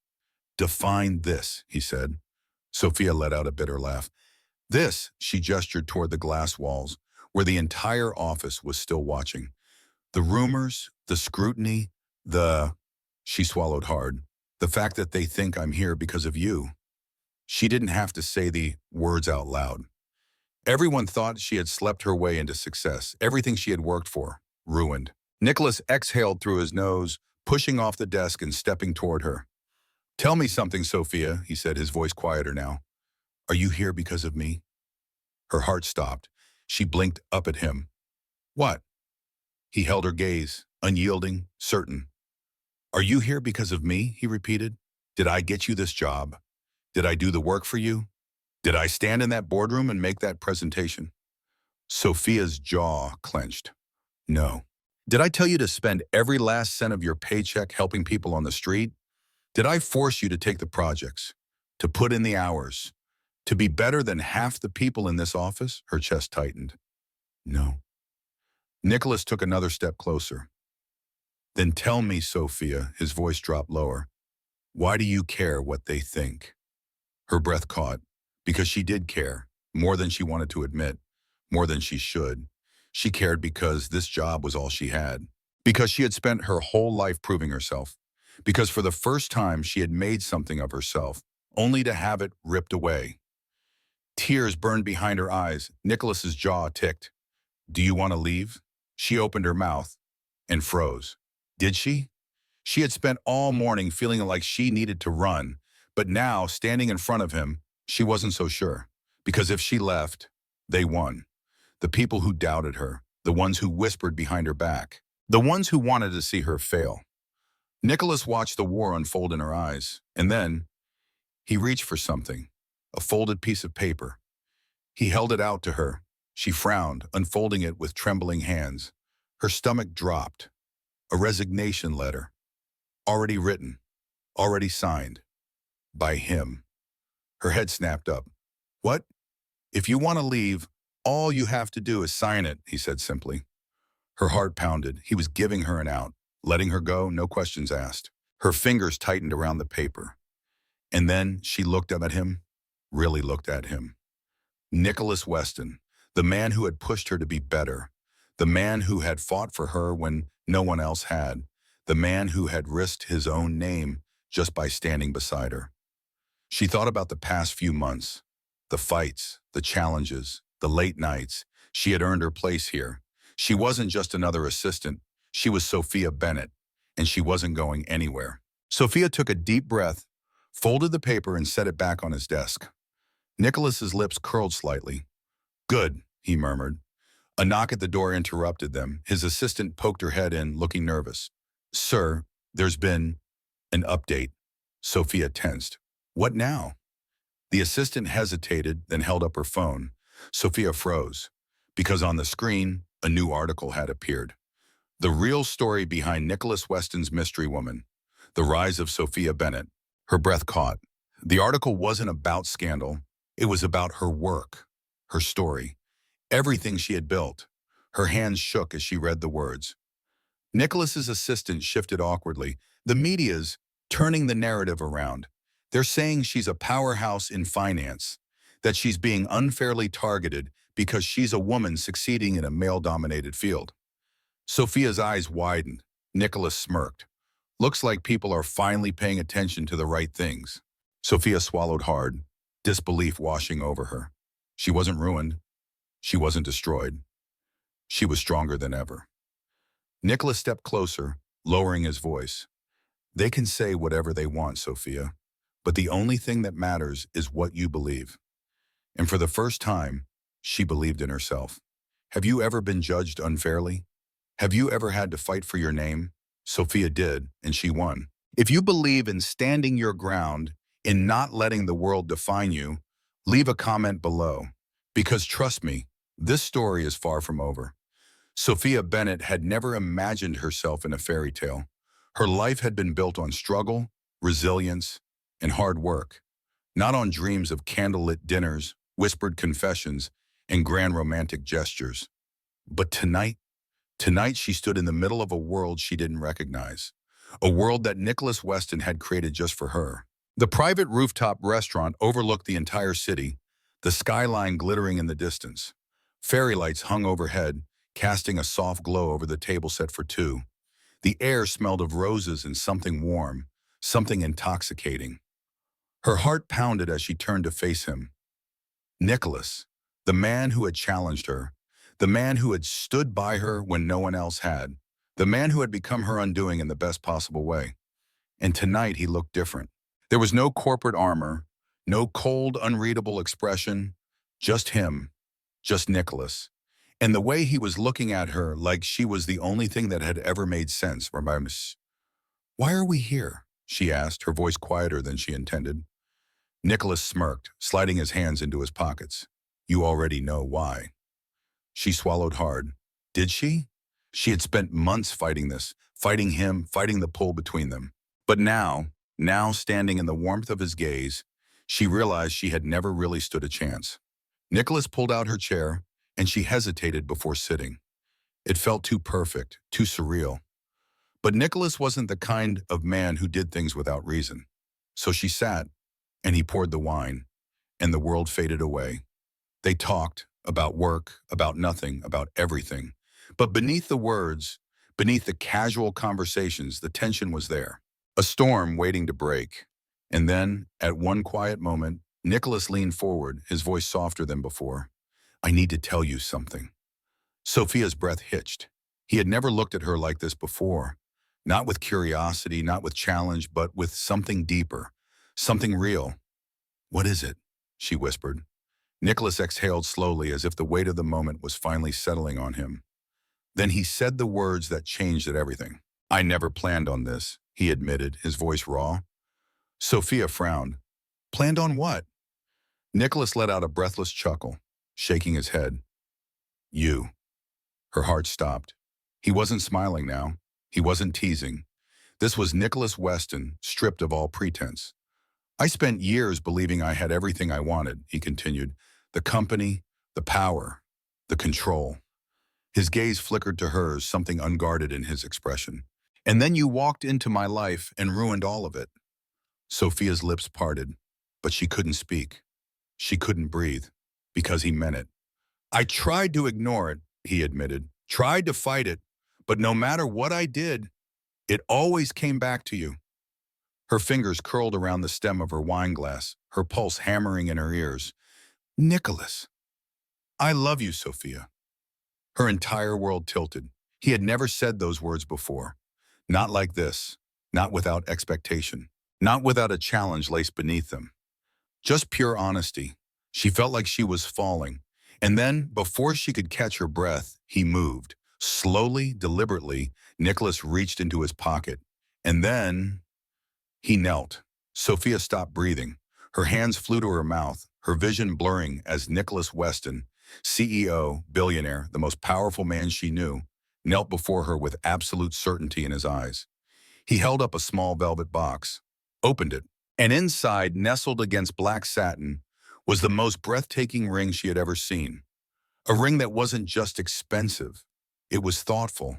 Define this, he said. Sophia let out a bitter laugh. This, she gestured toward the glass walls, where the entire office was still watching. The rumors, the scrutiny, she swallowed hard. The fact that they think I'm here because of you. She didn't have to say the words out loud. Everyone thought she had slept her way into success, everything she had worked for, ruined. Nicholas exhaled through his nose, pushing off the desk and stepping toward her. Tell me something, Sophia, he said, his voice quieter now. Are you here because of me? Her heart stopped. She blinked up at him. What? He held her gaze, unyielding, certain. Are you here because of me? He repeated. Did I get you this job? Did I do the work for you? Did I stand in that boardroom and make that presentation? Sophia's jaw clenched. No. Did I tell you to spend every last cent of your paycheck helping people on the street? Did I force you to take the projects, to put in the hours, to be better than half the people in this office? Her chest tightened. No. Nicholas took another step closer. Then tell me, Sophia, his voice dropped lower. Why do you care what they think? Her breath caught, because she did care, more than she wanted to admit, more than she should. She cared because this job was all she had, because she had spent her whole life proving herself, because for the first time she had made something of herself, only to have it ripped away. Tears burned behind her eyes. Nicholas's jaw ticked. Do you want to leave? She opened her mouth and froze. Did she? She had spent all morning feeling like she needed to run, but now, standing in front of him, she wasn't so sure. Because if she left, they won. The people who doubted her, the ones who whispered behind her back, the ones who wanted to see her fail. Nicholas watched the war unfold in her eyes, and then he reached for something, a folded piece of paper. He held it out to her. She frowned, unfolding it with trembling hands. Her stomach dropped. A resignation letter. Already written. Already signed. By him. Her head snapped up. What? If you want to leave, all you have to do is sign it, he said simply. Her heart pounded. He was giving her an out. Letting her go, no questions asked. Her fingers tightened around the paper. And then she looked up at him, really looked at him. Nicholas Weston, the man who had pushed her to be better, the man who had fought for her when no one else had, the man who had risked his own name just by standing beside her. She thought about the past few months, the fights, the challenges, the late nights. She had earned her place here. She wasn't just another assistant. She was Sophia Bennett, and she wasn't going anywhere. Sophia took a deep breath, folded the paper and set it back on his desk. Nicholas's lips curled slightly. Good, he murmured. A knock at the door interrupted them. His assistant poked her head in, looking nervous. Sir, there's been an update. Sophia tensed. What now? The assistant hesitated, then held up her phone. Sophia froze, because on the screen, a new article had appeared. The real story behind Nicholas Weston's mystery woman. The rise of Sophia Bennett. Her breath caught. The article wasn't about scandal. It was about her work, her story, everything she had built. Her hands shook as she read the words. Nicholas's assistant shifted awkwardly. The media's turning the narrative around. They're saying she's a powerhouse in finance, that she's being unfairly targeted because she's a woman succeeding in a male-dominated field. Sophia's eyes widened. Nicholas smirked. Looks like people are finally paying attention to the right things. Sophia swallowed hard, disbelief washing over her. She wasn't ruined. She wasn't destroyed. She was stronger than ever. Nicholas stepped closer, lowering his voice. They can say whatever they want, Sophia, but the only thing that matters is what you believe. And for the first time, she believed in herself. Have you ever been judged unfairly? Have you ever had to fight for your name? Sophia did, and she won. If you believe in standing your ground, in not letting the world define you, leave a comment below. Because trust me, this story is far from over. Sophia Bennett had never imagined herself in a fairy tale. Her life had been built on struggle, resilience, and hard work, not on dreams of candlelit dinners, whispered confessions, and grand romantic gestures. But tonight she stood in the middle of a world she didn't recognize, a world that Nicholas Weston had created just for her. The private rooftop restaurant overlooked the entire city, the skyline glittering in the distance. Fairy lights hung overhead, casting a soft glow over the table set for two. The air smelled of roses and something warm, something intoxicating. Her heart pounded as she turned to face him. Nicholas, the man who had challenged her, the man who had stood by her when no one else had, the man who had become her undoing in the best possible way. And tonight he looked different. There was no corporate armor, no cold, unreadable expression, just him, just Nicholas. And the way he was looking at her like she was the only thing that had ever made sense. Why are we here? She asked, her voice quieter than she intended. Nicholas smirked, sliding his hands into his pockets. You already know why. She swallowed hard. Did she? She had spent months fighting this, fighting him, fighting the pull between them. But now standing in the warmth of his gaze, she realized she had never really stood a chance. Nicholas pulled out her chair, and she hesitated before sitting. It felt too perfect, too surreal. But Nicholas wasn't the kind of man who did things without reason. So she sat, and he poured the wine, and the world faded away. They talked about work, about nothing, about everything. But beneath the words, beneath the casual conversations, the tension was there. A storm waiting to break. And then, at one quiet moment, Nicholas leaned forward, his voice softer than before. I need to tell you something. Sophia's breath hitched. He had never looked at her like this before. Not with curiosity, not with challenge, but with something deeper, something real. What is it? She whispered. Nicholas exhaled slowly as if the weight of the moment was finally settling on him. Then he said the words that changed everything. I never planned on this, he admitted, his voice raw. Sophia frowned. Planned on what? Nicholas let out a breathless chuckle, shaking his head. You. Her heart stopped. He wasn't smiling now. He wasn't teasing. This was Nicholas Weston, stripped of all pretense. I spent years believing I had everything I wanted, he continued. The company, the power, the control. His gaze flickered to hers, something unguarded in his expression. And then you walked into my life and ruined all of it. Sophia's lips parted, but she couldn't speak. She couldn't breathe, because he meant it. I tried to ignore it, he admitted, tried to fight it, but no matter what I did, it always came back to you. Her fingers curled around the stem of her wine glass, her pulse hammering in her ears. Nicholas, I love you, Sophia. Her entire world tilted. He had never said those words before. Not like this, not without expectation, not without a challenge laced beneath them. Just pure honesty. She felt like she was falling. And then, before she could catch her breath, he moved. Slowly, deliberately, Nicholas reached into his pocket. And then he knelt. Sophia stopped breathing. Her hands flew to her mouth, her vision blurring as Nicholas Weston, CEO, billionaire, the most powerful man she knew, knelt before her with absolute certainty in his eyes. He held up a small velvet box, opened it, and inside, nestled against black satin, was the most breathtaking ring she had ever seen. A ring that wasn't just expensive. It was thoughtful.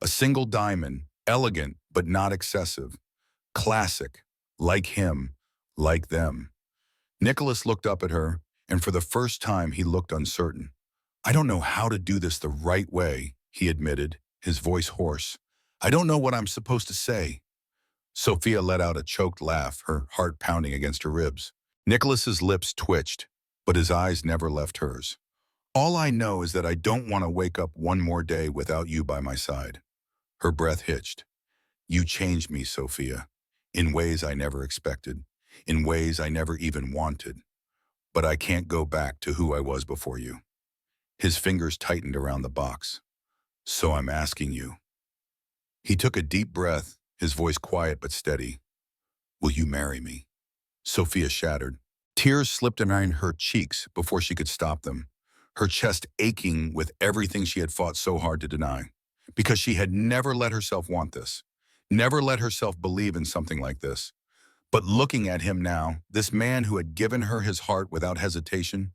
A single diamond, elegant but not excessive. Classic, like him, like them. Nicholas looked up at her, and for the first time he looked uncertain. I don't know how to do this the right way, he admitted, his voice hoarse. I don't know what I'm supposed to say. Sophia let out a choked laugh, her heart pounding against her ribs. Nicholas's lips twitched, but his eyes never left hers. All I know is that I don't want to wake up one more day without you by my side. Her breath hitched. You changed me, Sophia, in ways I never expected, in ways I never even wanted. But I can't go back to who I was before you. His fingers tightened around the box. So I'm asking you. He took a deep breath, his voice quiet but steady. Will you marry me? Sophia shattered. Tears slipped around her cheeks before she could stop them, her chest aching with everything she had fought so hard to deny. Because she had never let herself want this, never let herself believe in something like this. But looking at him now, this man who had given her his heart without hesitation,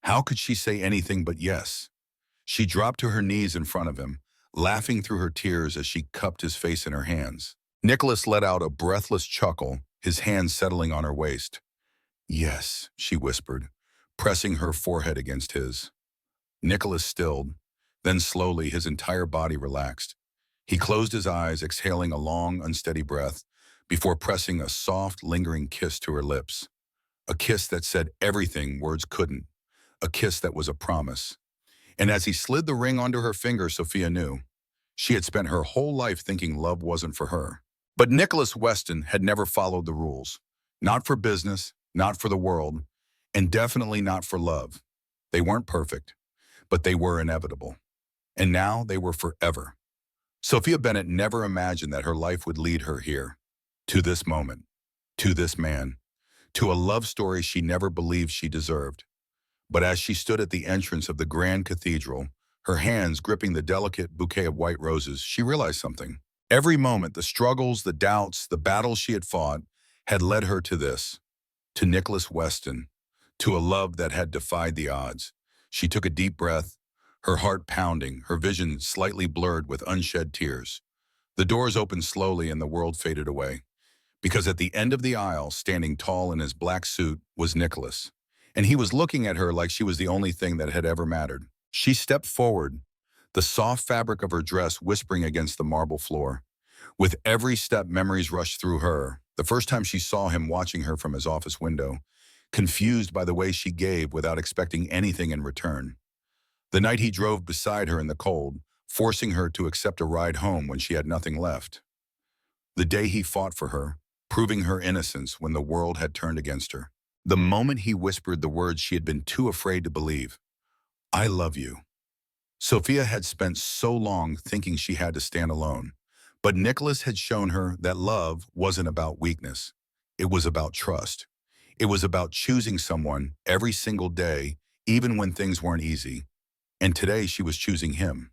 how could she say anything but yes? She dropped to her knees in front of him, laughing through her tears as she cupped his face in her hands. Nicholas let out a breathless chuckle, his hands settling on her waist. Yes, she whispered, pressing her forehead against his. Nicholas stilled, then slowly his entire body relaxed. He closed his eyes, exhaling a long, unsteady breath, before pressing a soft, lingering kiss to her lips. A kiss that said everything words couldn't. A kiss that was a promise. And as he slid the ring onto her finger, Sophia knew. She had spent her whole life thinking love wasn't for her. But Nicholas Weston had never followed the rules. Not for business, not for the world, and definitely not for love. They weren't perfect, but they were inevitable. And now they were forever. Sophia Bennett never imagined that her life would lead her here, to this moment, to this man, to a love story she never believed she deserved. But as she stood at the entrance of the grand cathedral, her hands gripping the delicate bouquet of white roses, she realized something. Every moment, the struggles, the doubts, the battles she had fought had led her to this, to Nicholas Weston, to a love that had defied the odds. She took a deep breath, her heart pounding, her vision slightly blurred with unshed tears. The doors opened slowly and the world faded away. Because at the end of the aisle, standing tall in his black suit, was Nicholas. And he was looking at her like she was the only thing that had ever mattered. She stepped forward, the soft fabric of her dress whispering against the marble floor. With every step, memories rushed through her. The first time she saw him watching her from his office window, confused by the way she gave without expecting anything in return. The night he drove beside her in the cold, forcing her to accept a ride home when she had nothing left. The day he fought for her, proving her innocence when the world had turned against her. The moment he whispered the words she had been too afraid to believe, "I love you." Sophia had spent so long thinking she had to stand alone. But Nicholas had shown her that love wasn't about weakness. It was about trust. It was about choosing someone every single day, even when things weren't easy. And today she was choosing him.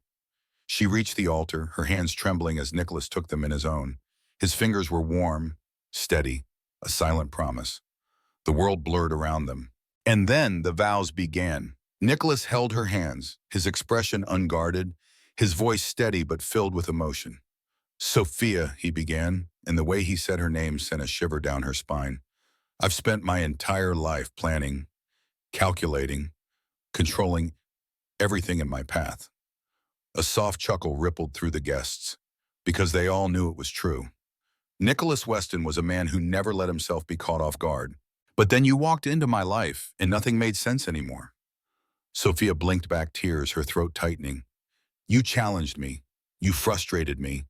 She reached the altar, her hands trembling as Nicholas took them in his own. His fingers were warm, steady, a silent promise. The world blurred around them. And then the vows began. Nicholas held her hands, his expression unguarded, his voice steady but filled with emotion. "Sophia," he began, and the way he said her name sent a shiver down her spine. "I've spent my entire life planning, calculating, controlling everything in my path." A soft chuckle rippled through the guests, because they all knew it was true. Nicholas Weston was a man who never let himself be caught off guard. "But then you walked into my life, and nothing made sense anymore." Sophia blinked back tears, her throat tightening. "You challenged me. You frustrated me.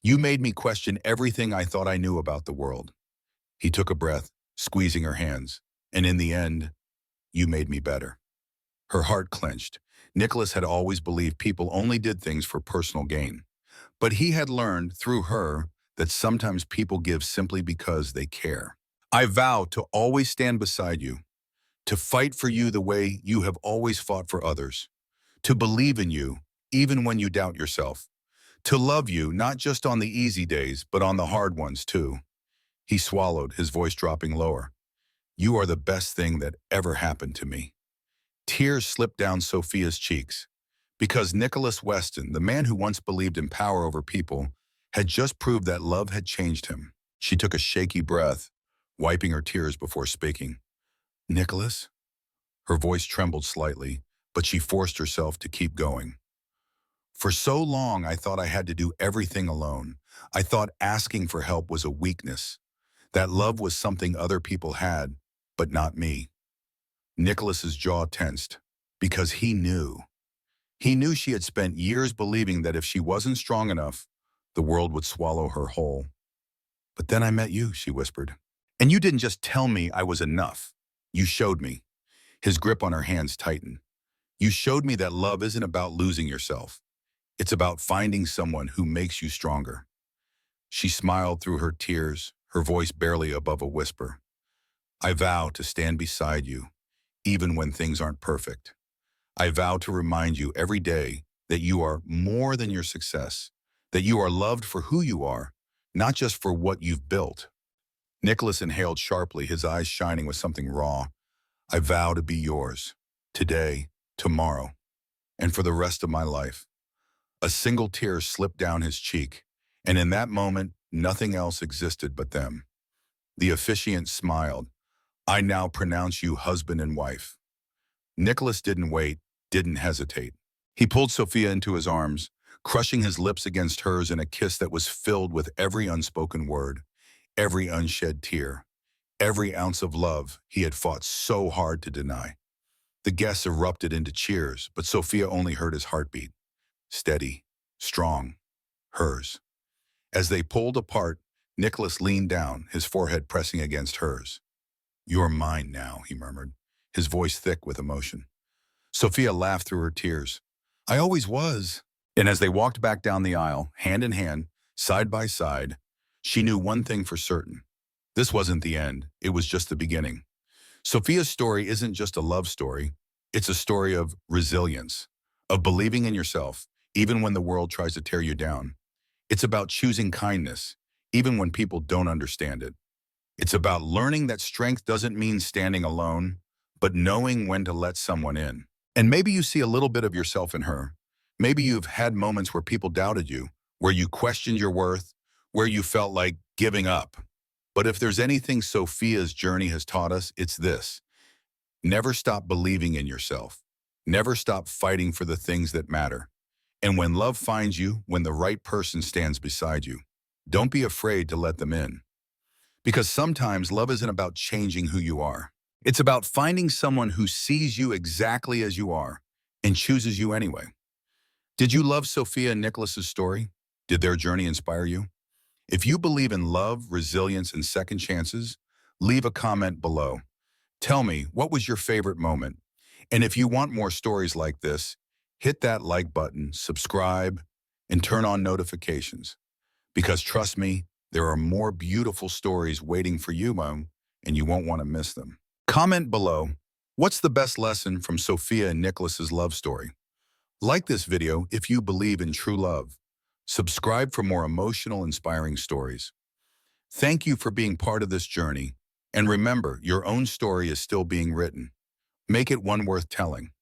You made me question everything I thought I knew about the world." He took a breath, squeezing her hands. "And in the end, you made me better." Her heart clenched. Nicholas had always believed people only did things for personal gain. But he had learned, through her, that sometimes people give simply because they care. "I vow to always stand beside you, to fight for you the way you have always fought for others, to believe in you, even when you doubt yourself, to love you not just on the easy days, but on the hard ones too." He swallowed, his voice dropping lower. "You are the best thing that ever happened to me." Tears slipped down Sophia's cheeks, because Nicholas Weston, the man who once believed in power over people, had just proved that love had changed him. She took a shaky breath, wiping her tears before speaking. "Nicholas?" Her voice trembled slightly, but she forced herself to keep going. "For so long, I thought I had to do everything alone. I thought asking for help was a weakness, that love was something other people had, but not me." Nicholas's jaw tensed, because he knew. He knew she had spent years believing that if she wasn't strong enough, the world would swallow her whole. "But then I met you," she whispered. "And you didn't just tell me I was enough. You showed me." His grip on her hands tightened. "You showed me that love isn't about losing yourself. It's about finding someone who makes you stronger." She smiled through her tears, her voice barely above a whisper. "I vow to stand beside you, even when things aren't perfect. I vow to remind you every day that you are more than your success, that you are loved for who you are, not just for what you've built." Nicholas inhaled sharply, his eyes shining with something raw. "I vow to be yours, today, tomorrow, and for the rest of my life." A single tear slipped down his cheek, and in that moment, nothing else existed but them. The officiant smiled. "I now pronounce you husband and wife." Nicholas didn't wait, didn't hesitate. He pulled Sophia into his arms, crushing his lips against hers in a kiss that was filled with every unspoken word, every unshed tear, every ounce of love he had fought so hard to deny. The guests erupted into cheers, but Sophia only heard his heartbeat. Steady, strong, hers. As they pulled apart, Nicholas leaned down, his forehead pressing against hers. "You're mine now," he murmured, his voice thick with emotion. Sophia laughed through her tears. "I always was." And as they walked back down the aisle, hand in hand, side by side, she knew one thing for certain. This wasn't the end. It was just the beginning. Sophia's story isn't just a love story. It's a story of resilience, of believing in yourself, even when the world tries to tear you down. It's about choosing kindness, even when people don't understand it. It's about learning that strength doesn't mean standing alone, but knowing when to let someone in. And maybe you see a little bit of yourself in her. Maybe you've had moments where people doubted you, where you questioned your worth, where you felt like giving up. But if there's anything Sophia's journey has taught us, it's this. Never stop believing in yourself. Never stop fighting for the things that matter. And when love finds you, when the right person stands beside you, don't be afraid to let them in. Because sometimes love isn't about changing who you are. It's about finding someone who sees you exactly as you are and chooses you anyway. Did you love Sophia and Nicholas's story? Did their journey inspire you? If you believe in love, resilience, and second chances, leave a comment below. Tell me, what was your favorite moment? And if you want more stories like this, hit that like button, subscribe, and turn on notifications. Because trust me, there are more beautiful stories waiting for you, Mom, and you won't want to miss them. Comment below, what's the best lesson from Sophia and Nicholas's love story? Like this video if you believe in true love. Subscribe for more emotional, inspiring stories. Thank you for being part of this journey. And remember, your own story is still being written. Make it one worth telling.